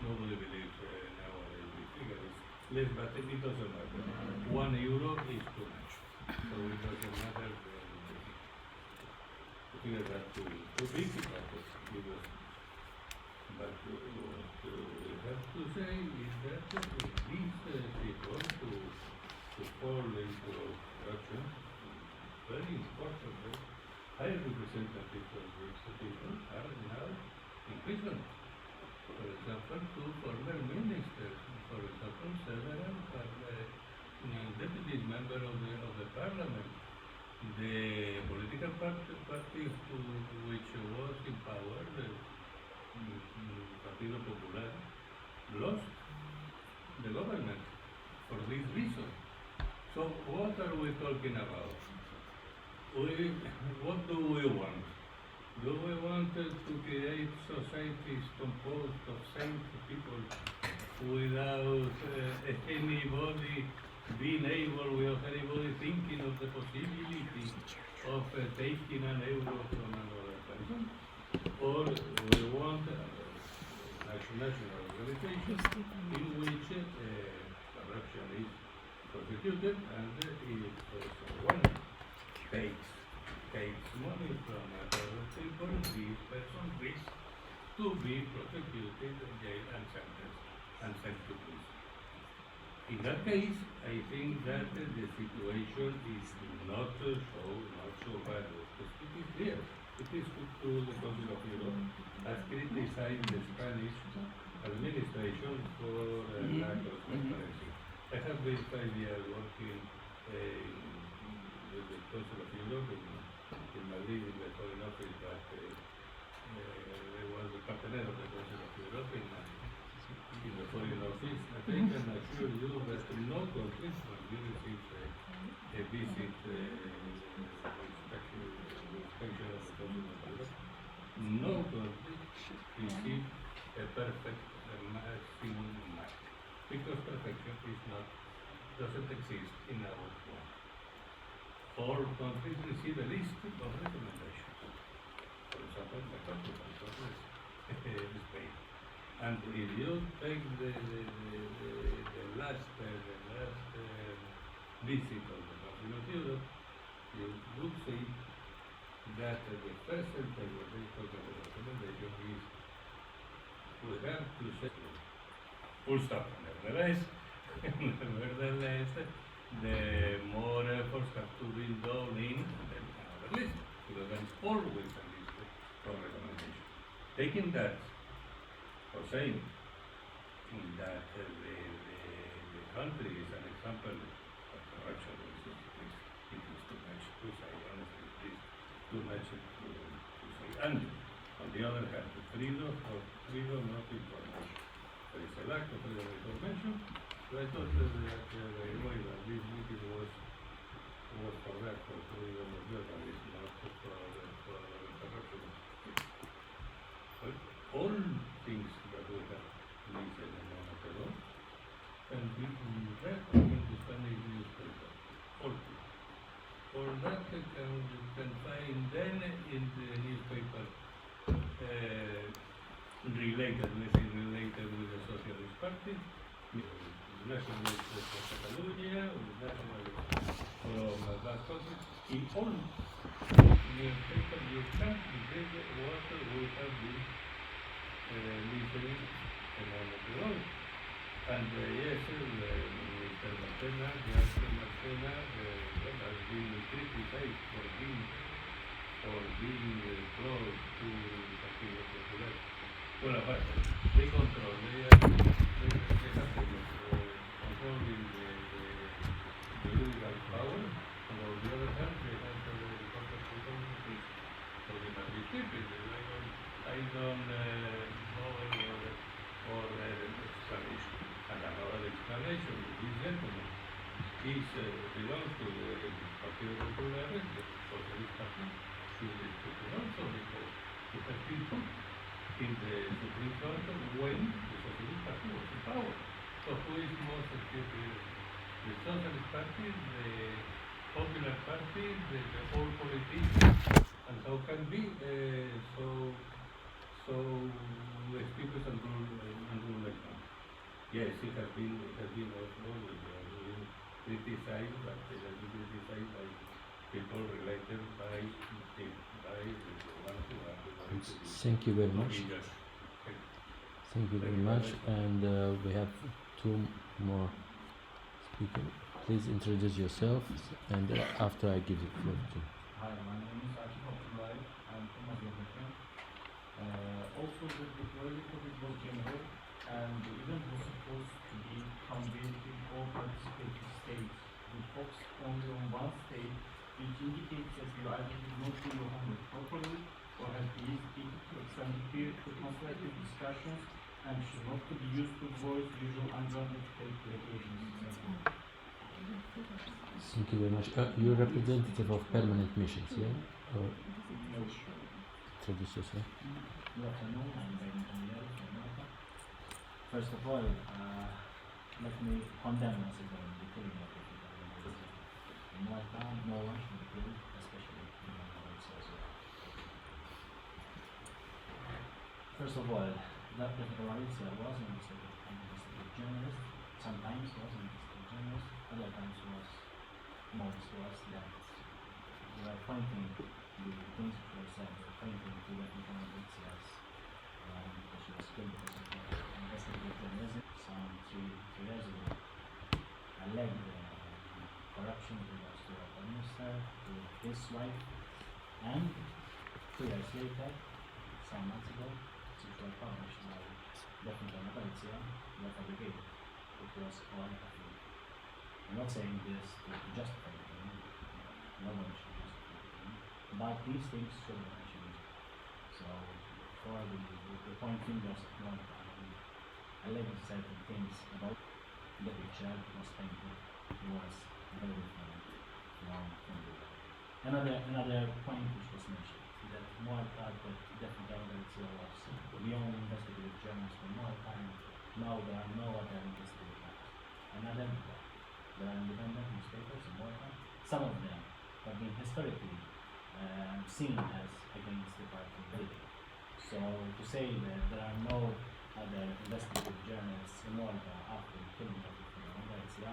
Nobody believes nowadays the figure is less, but it doesn't matter. €1 is too much. So it doesn't matter. The figures are too big, but what we have to say is that these people to fall into corruption, very important, high representatives of these people are now in prison. For example, two former ministers, for example, several deputy members of the parliament. The political party which was in power, the Partido Popular, lost the government for this reason. So what are we talking about? What do we want? Do we want to create societies composed of sane people without anybody being able, without anybody thinking of the possibility of taking an euro from another person? Or we want national organization in which corruption is prosecuted and if someone takes money from other people, this person risks to be prosecuted, jailed and sentenced and sent to prison. In that case, I think that the situation is not so bad. It is clear. It is true the Council of Europe has criticized the Spanish administration for lack of transparency. I have been 5 years working with the Council of Europe in Madrid in the Foreign Office, but I was the partner of the Council of Europe in the Foreign Office. I can assure you that no country, when you receive a visit inspection of the Council of Europe, no country receives a perfect maximum mark, because perfection doesn't exist in our world. All countries receive a list of recommendations. For example, my country, Spain. And if you take the last visit of the Council of Europe, you would see that the first sentence of the recommendation is we have to set full stop. Nevertheless, the more efforts have to be done in another list, because there is always a list of recommendations. Taking that, or saying that the country is an example of corruption, it is too much to say, honestly, it is too much to say. And on the other hand, the freedom of information. There is a lack of freedom of information. So I thought that this meeting was for that, for freedom of journalism, not for corruption. But all things that we have listened a moment ago can be read in the Spanish newspaper. All things. All that you can find then in the newspaper related with the Socialist Party, nationalist from Catalonia, from that country. In all newspapers, you can read what we have been listening a moment ago. And yes, Mr. Martena, Mr. Martena, has been criticized for being close to Partido Popular. Well, apart, they control, they have controlling the legal power, and on the other hand, they have the contact with authorities, so they can be stupid. I don't know or explanation. And another explanation, this gentleman belongs to the Partido Popular, the Socialist Party, should also because he has been put in the Supreme Court when the Socialist Party was in power. So who is more stupid? The Socialist Party, the Popular Party, the whole politicians, and how can be so stupid and rule like that? Yes, it has been also criticized, but it has been criticized by people related by the ones who are going to be. Thank you very much. Thank you very much. And we have two more speakers. Please introduce yourself, and after I give the floor to you. Hi, my name is Akif Abdullahi. I'm from Azerbaijan. Also, the political topic was general, and the event was supposed to be convincing all participating states. We focused only on one state, which indicates that you either did not do your homework properly or have hesitated to extend the period for constructive discussions and should not to be used to voice usual ungrounded allegations. Thank you very much. You're representative of permanent missions, yeah? Or No. introduce yourself. Good afternoon, I'm Ben Daniel from Malta. First of all, let me condemn once again the killing of the people in Malta. No one should be killed, especially in Malta itself. First of all, that Kleptocracy was an investigative journalist. Sometimes was an investigative journalist, other times was most was that we are pointing the things which were said, pointing to what we can do as because she was killed because of investigative journalism. Some 3 years ago, alleged corruption with regards to our Prime Minister, to his wife, and 2 years later, some months ago, which were published by Definition Polizia, were fabricated. It was all a fake. I'm not saying this to justify it, no one should justify it, but these things should not actually. So, for the point fingers at one time, alleged certain things about the picture was painted was very different from the other. Another point which was mentioned, that Malta, that definitely was the only investigative journalist from Malta, and now there are no other investigative journalists. Another point, there are independent newspapers in Malta. Some of them have been historically seen as against the party building. So to say that there are no other investigative journalists in Malta after the killing of Kleptocracy,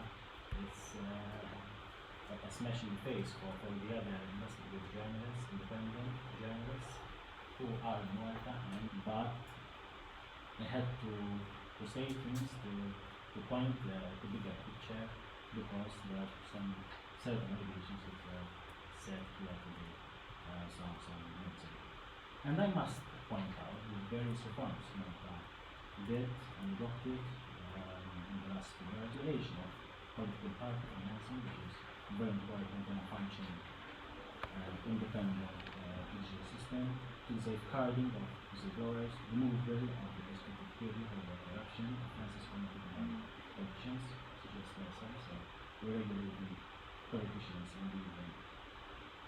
it's a smash in the face for the other investigative journalists, independent journalists who are in Malta, but they had to say things to point the bigger picture because there are some certain allegations which were said clearly some minutes ago. And I must point out that various reforms Malta did and adopted in the last few years, regulation of political party financing, which is very important in a functioning independent judicial system, to the safeguarding of whistleblowers, removal of the restricted period of corruption, offences committed by politicians, such as myself, so we regulate the politicians and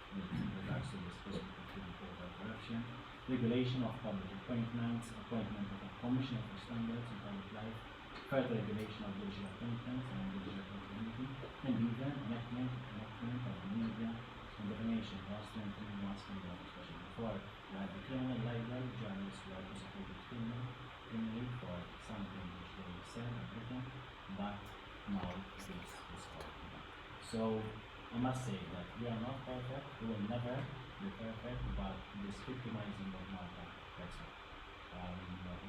with regards to the specific period of corruption, regulation of public appointments, appointment of a commissioner for standards in public life, further regulation of judicial appointments and judicial accountability, and even enactment of the media and defamation laws strengthening mass media, especially for the criminal libel, journalists who are prosecuted criminally for something which they said and written, So I must say that we are not perfect, we will never be perfect, but this victimizing of Malta, that's all.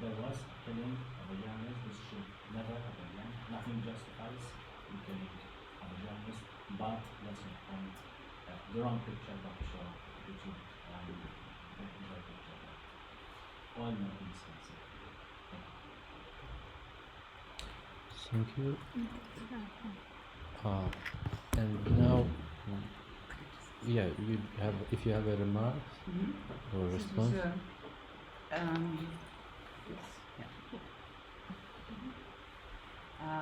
There was a killing of a journalist, this should never happen again. Nothing justifies the killing of a journalist, but let's not point the wrong picture, but to show the truth and the right picture. All not instances. Thank you. And now, yeah, you have, if you have a remark or response. Yes,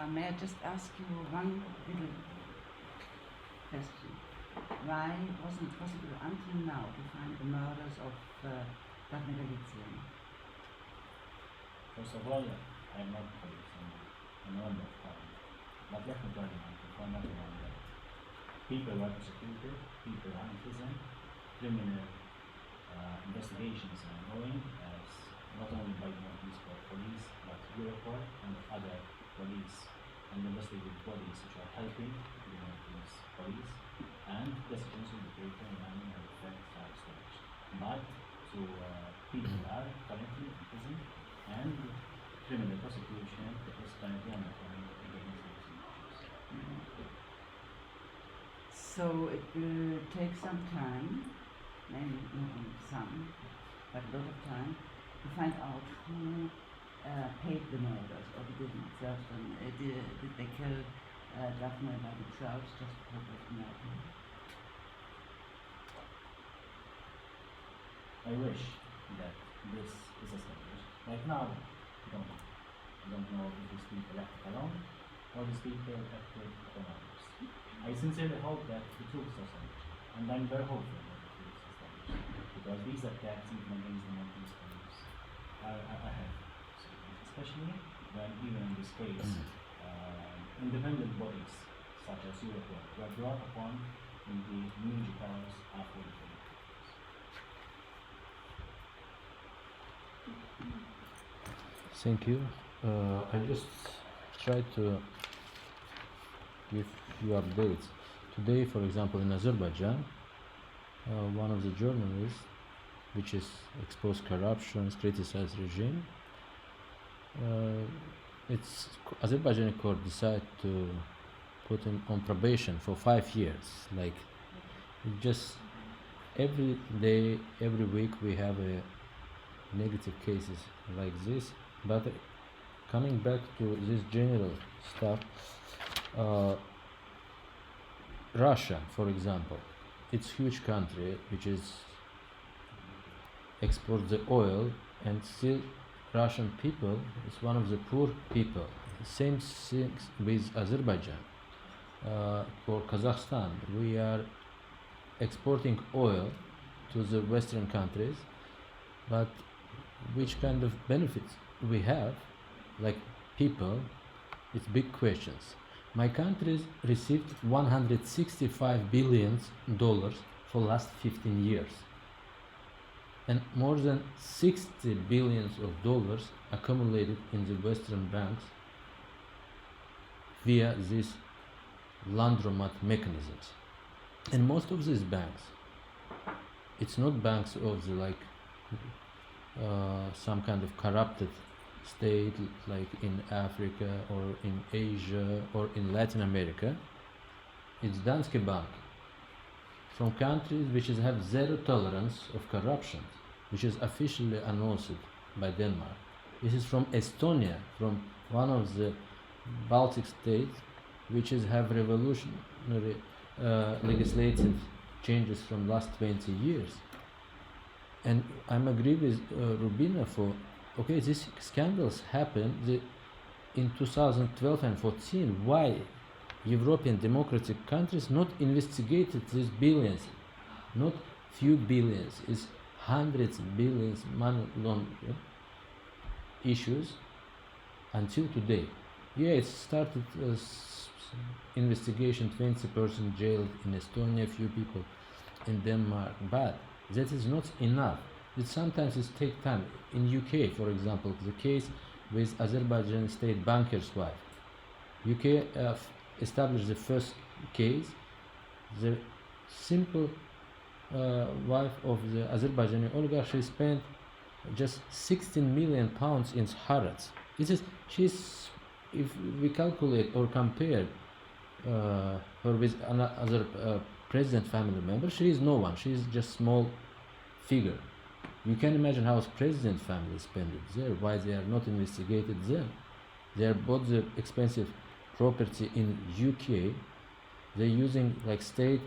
may I just ask you one little question? Why wasn't it possible until now to find the murders of Daphne Galizia? First of all, I am not police, I'm a member of parliament. But let me tell you, I'm not a member. People were persecuted, people are in prison, criminal investigations are ongoing, as not only by the Maltese police, but Europol and other police and investigative bodies which are helping the Maltese police, and decisions of the paper and animal effects are established. But people are currently in prison, and criminal prosecution is currently ongoing against these issues. So it will take some time, maybe not only some, but a lot of time, to find out who paid the murders or who didn't. Did they kill Daphne by themselves just because of kidnapping? I wish that this is established. Right now, I don't know. I don't know if these people acted alone or these people acted upon others. I sincerely hope that the truth is established, and I'm very hopeful that the truth is established, because these attacks, even against the Maltese police, are ahead. So, especially when, even in this case, independent bodies such as Europol were brought upon in the huge powers after the police. Thank you. I just try to give you updates. Today, for example, in Azerbaijan, one of the journalists, which is exposed corruption, criticized regime, it's Azerbaijani court decided to put him on probation for 5 years. Like, just every day, every week we have a negative cases like this. But coming back to this general stuff, Russia, for example, it's huge country which is exports the oil, and still Russian people is one of the poor people. Same things with Azerbaijan or Kazakhstan. We are exporting oil to the Western countries, but which kind of benefits we have, like people, it's big questions. My country received $165 billion for last 15 years, and more than $60 billion accumulated in the Western banks via these laundromat mechanisms. And most of these banks, it's not banks of the like some kind of corrupted state like in Africa or in Asia or in Latin America. It's Danske Bank, from countries which have zero tolerance of corruption, which is officially announced by Denmark. This is from Estonia, from one of the Baltic states which have revolutionary legislative changes from last 20 years. And I'm agree with Rubina for, okay, these scandals happened in 2012 and 14. Why European democratic countries not investigated these billions, not few billions, it's hundreds of billions money laundering issues until today. Yeah, it started as investigation, 20 persons jailed in Estonia, few people in Denmark, but that is not enough. It sometimes takes time. In UK, for example, the case with Azerbaijan state banker's wife, UK established the first case, The simple wife of the Azerbaijani oligarch, she spent just 16 million pounds in Harrods. She's, if we calculate or compare her with another president family member, she is no one. She is just small figure. You can imagine how president family spend it there, why they are not investigated there. They are bought the expensive property in UK. They're using like state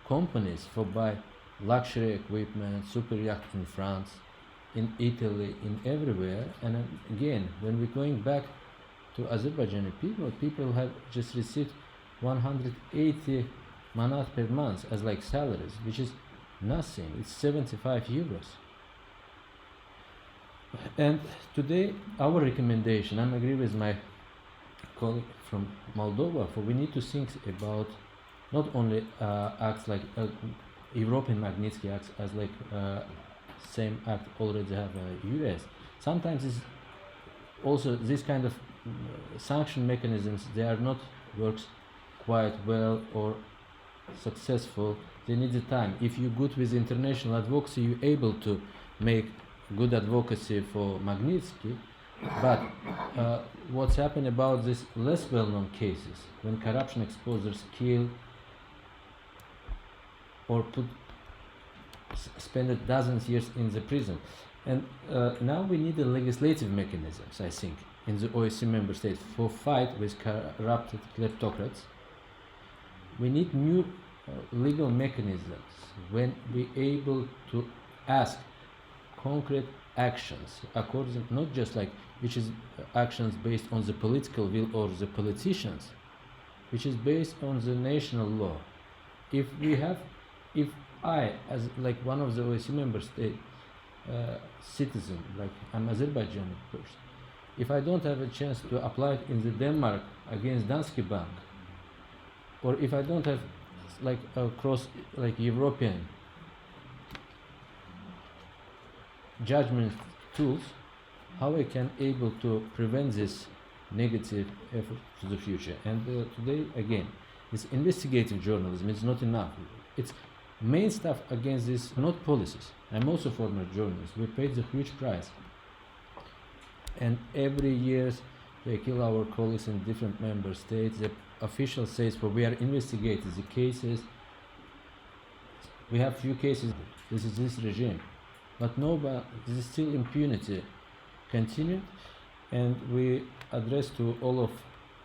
companies for buy luxury equipment, super yacht in France, in Italy, in everywhere. And again, when we're going back to Azerbaijani people have just received 180 manat per month as like salaries, which is nothing. It's 75 euros. And today, our recommendation, I agree with my colleague from Moldova, for we need to think about not only acts like European Magnitsky acts as like same act already have US. Sometimes it's also this kind of sanction mechanisms, they are not works quite well or successful. They need the time. If you're good with international advocacy, you're able to make good advocacy for Magnitsky. But what's happened about these less well-known cases, when corruption exposers kill or spend dozens of years in the prison. And now we need the legislative mechanisms, I think, in the OSCE member states for fight with corrupted kleptocrats. We need new legal mechanisms when we're able to ask concrete actions according, not just like which is actions based on the political will or the politicians, which is based on the national law. If I, as like one of the OSCE member state citizen, like I'm Azerbaijani person, if I don't have a chance to apply it in the Denmark against Danske Bank, or if I don't have like across like European judgment tools, how I can able to prevent this negative effort to the future. And today again, this investigative journalism is not enough. It's main stuff against this, not policies. I'm also former journalist. We paid the huge price, and every year they kill our colleagues in different member states. The official says, well, we are investigating the cases. We have few cases. This is this regime, but nobody. This is still impunity continued, and we address to all of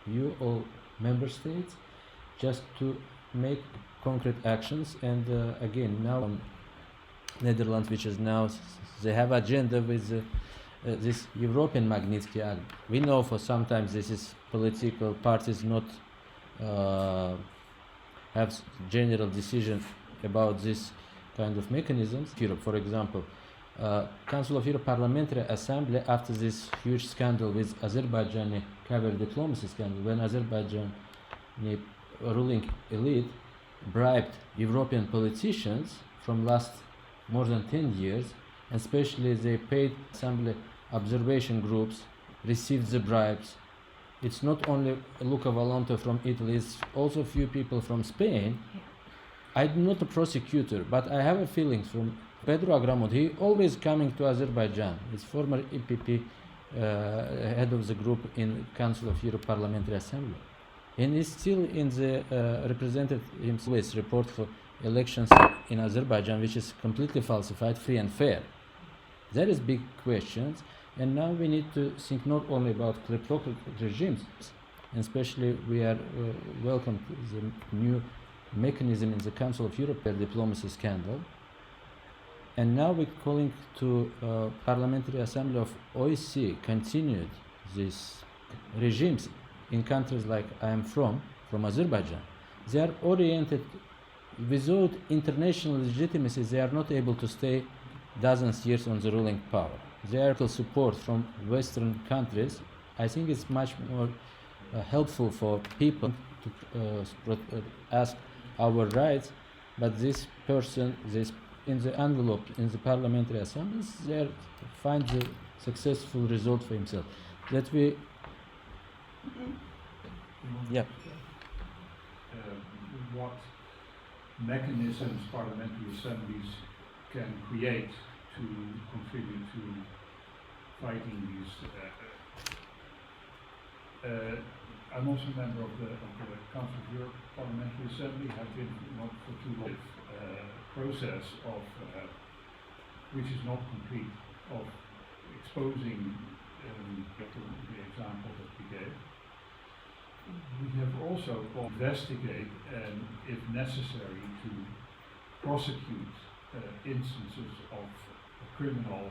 you, all member states, just to make concrete actions. And again, now Netherlands, which is now they have agenda with this European Magnitsky Act. We know for sometimes this is political parties not have general decision about this kind of mechanisms. Europe, for example, Council of Europe Parliamentary Assembly, after this huge scandal with Azerbaijani cover diplomacy scandal, when Azerbaijani ruling elite bribed European politicians from last more than 10 years, and especially they paid assembly observation groups, received the bribes. It's not only Luca Valonto from Italy, it's also few people from Spain. I'm not a prosecutor, but I have a feeling from Pedro Agramont. He always coming to Azerbaijan. He's former EPP head of the group in Council of Europe Parliamentary Assembly. And he's still in the represented himself report for elections in Azerbaijan, which is completely falsified, free and fair. There is big questions, and now we need to think not only about kleptocratic regimes, and especially we are welcome to the new mechanism in the Council of Europe per diplomacy scandal. And now we're calling to Parliamentary Assembly of OSCE continued these regimes in countries like I am from Azerbaijan. They are oriented without international legitimacy. They are not able to stay dozens of years on the ruling power. Their support from Western countries, I think it's much more helpful for people to ask our rights, but this person, this in the envelope in the parliamentary assemblies, they find the successful result for himself. That we, yeah. What mechanisms parliamentary assemblies can create to contribute to fighting these. I'm also a member of the Council of Europe Parliamentary Assembly, have been not for too long process of, which is not complete, of exposing the example that we gave. We have also investigate and, if necessary, to prosecute instances of criminal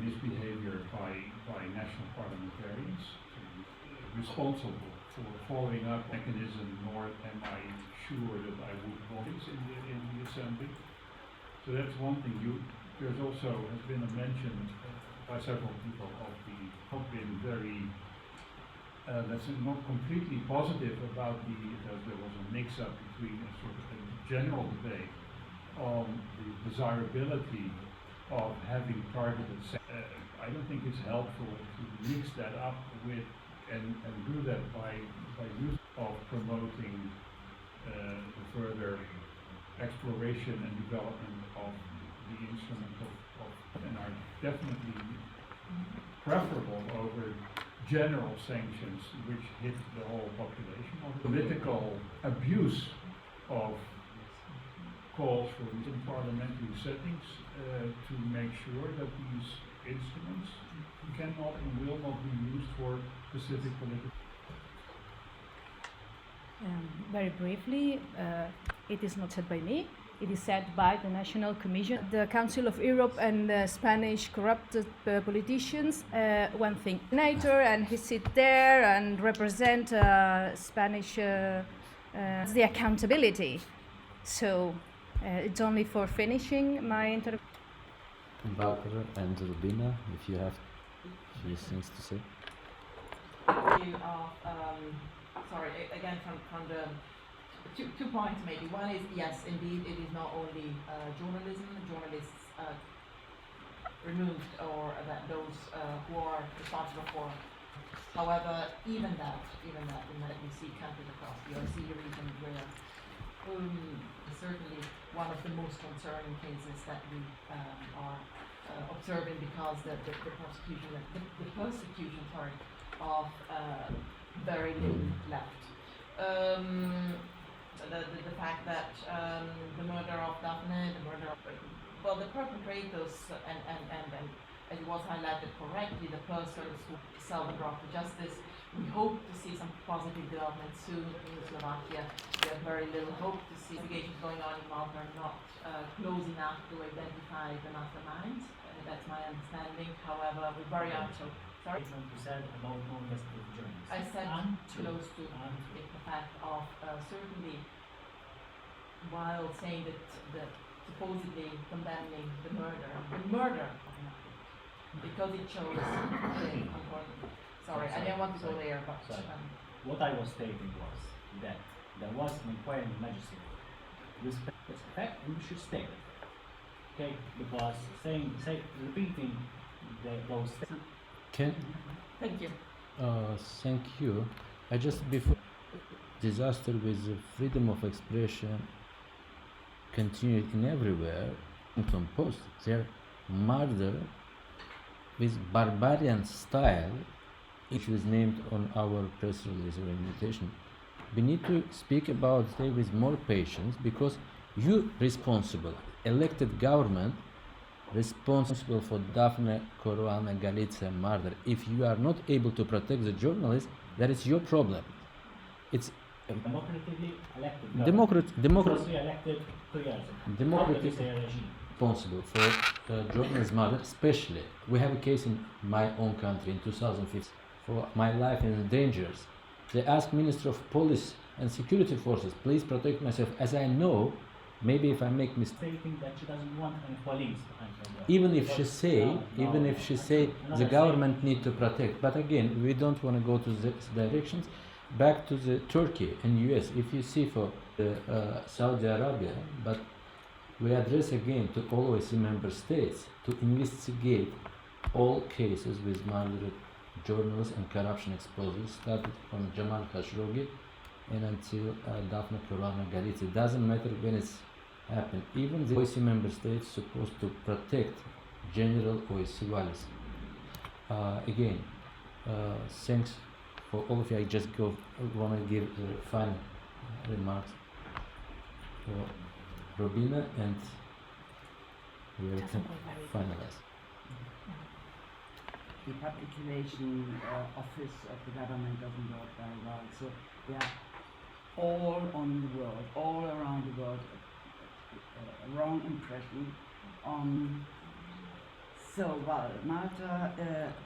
misbehavior by national parliamentarians responsible for following up mechanism, nor am I sure that I would voice in the assembly. So that's one thing. There's also has been a mention by several people of the have been very let's say not completely positive about there was a mix-up between a sort of a general debate on the desirability of having targeted. I don't think it's helpful to mix that up with and do that by use of promoting the further exploration and development of the instrument of and are definitely preferable over general sanctions which hit the whole population, or political abuse of calls for in parliamentary settings to make sure that these instruments cannot and will not be used for specific political. Very briefly, it is not said by me. It is said by the National Commission, the Council of Europe, and the Spanish corrupted politicians. One thing, senator, and he sit there and represent Spanish the accountability. So it's only for finishing my introduction. Walter and Rubina, if you have a few things to say. View of, sorry, again from the two points maybe. One is, yes, indeed, it is not only journalism. Journalists removed, or that those who are responsible for. However, even that, we see countries across the OSCE region where certainly one of the most concerning cases that we are observing, because the persecution of very little left. The fact that the murder of Daphne, the perpetrators, and as it was highlighted correctly, the persons who seldom brought to justice. We hope to see some positive development soon in Slovakia. We have very little hope to see investigations going on in Malta are not close enough to identify the masterminds. That's my understanding. However, we're very anxious. Sorry? You said about non-investigative journalists. I said close to the fact of certainly, while saying that supposedly condemning the murder of an activist, because it shows sorry, I didn't want to go there, but what I was stating was that there was an inquiring magistrate. Respect its fact, and we should state it. Okay, because repeating those things. Thank you. Thank you. I just before disaster with the freedom of expression continued in everywhere. Washington Post, their murder with barbarian style, which was named on our press release or invitation. We need to speak about it with more patience, because you responsible, elected government, responsible for Daphne Caruana Galizia murder. If you are not able to protect the journalists, that is your problem. It's Democratically elected. democratically elected 2 years ago. Democratic responsible for journalist murder, especially. We have a case in my own country in 2015 for my life in dangers. They asked Minister of Police and Security Forces, please protect myself, as I know, maybe if I make mistakes. Stating that she doesn't want any police. Even if she say the government need to protect, but again, we don't want to go to these directions. Back to the Turkey and US, if you see for Saudi Arabia, but we address again to all OSCE member states to investigate all cases with murdered journalists and corruption exposures, started from Jamal Khashoggi and until Daphne Caruana Galizia. It doesn't matter when it's happened. Even the OSCE member states supposed to protect general OSCE values. Again, thanks for all of you. I just want to give the final remarks for Robina, and we will finalize. The public relation office of the government doesn't work very well. So they are all on the world, all around the world, a wrong impression on. So while Malta,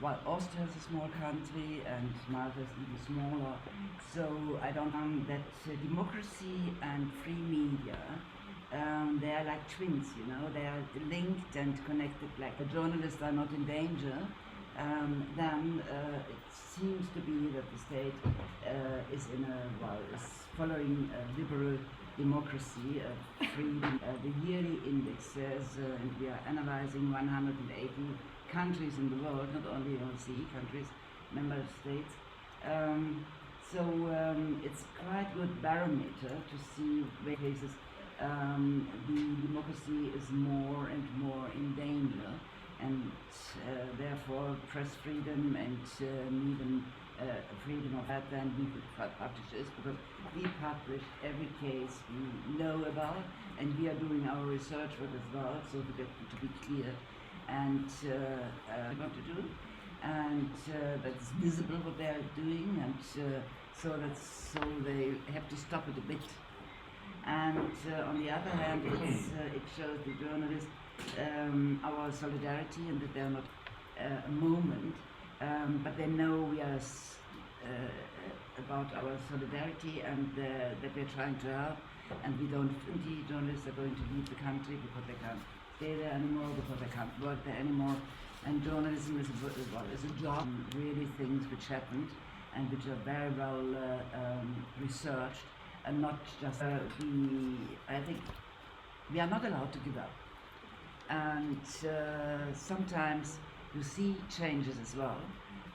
while Austria is a small country and Malta is even smaller, so I don't think that democracy and free media, they are like twins, you know, they are linked and connected. Like the journalists are not in danger, then it seems to be that the state is following a liberal democracy, freedom. The yearly index says, and we are analyzing 180 countries in the world, not only OSCE countries, member states. It's quite good barometer to see where cases the democracy is more and more in danger, and therefore press freedom and even freedom of that, then we could publish this, because we publish every case we know about, and we are doing our research work as well, so to be clear, and what to do, and that's visible what they are doing, and so they have to stop it a bit. And on the other hand, it shows the journalists our solidarity, and that they are not a moment, but they know we are about our solidarity, and that we're trying to help, and we don't think the journalists are going to leave the country because they can't stay there anymore, because they can't work there anymore. And journalism is a job, really things which happened and which are very well researched, and not just I think we are not allowed to give up. And sometimes you see changes as well.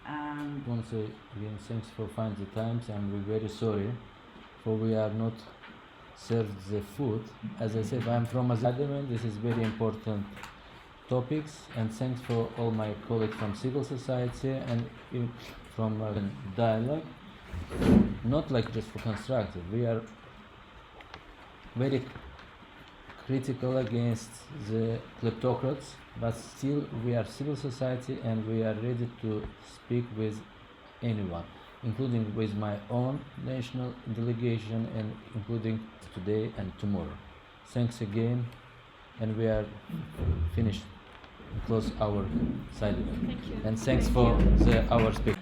And I want to say again thanks for finding the times, and we're very sorry for we are not served the food. As I said, I'm from Azerbaijan. This is very important topics, and thanks for all my colleagues from civil society and from dialogue. Not like just for constructive. We are very critical against the kleptocrats, but still we are civil society, and we are ready to speak with anyone, including with my own national delegation, and including today and tomorrow. Thanks again, and we are finished. Close our side. Thank you. And thanks for our speaker.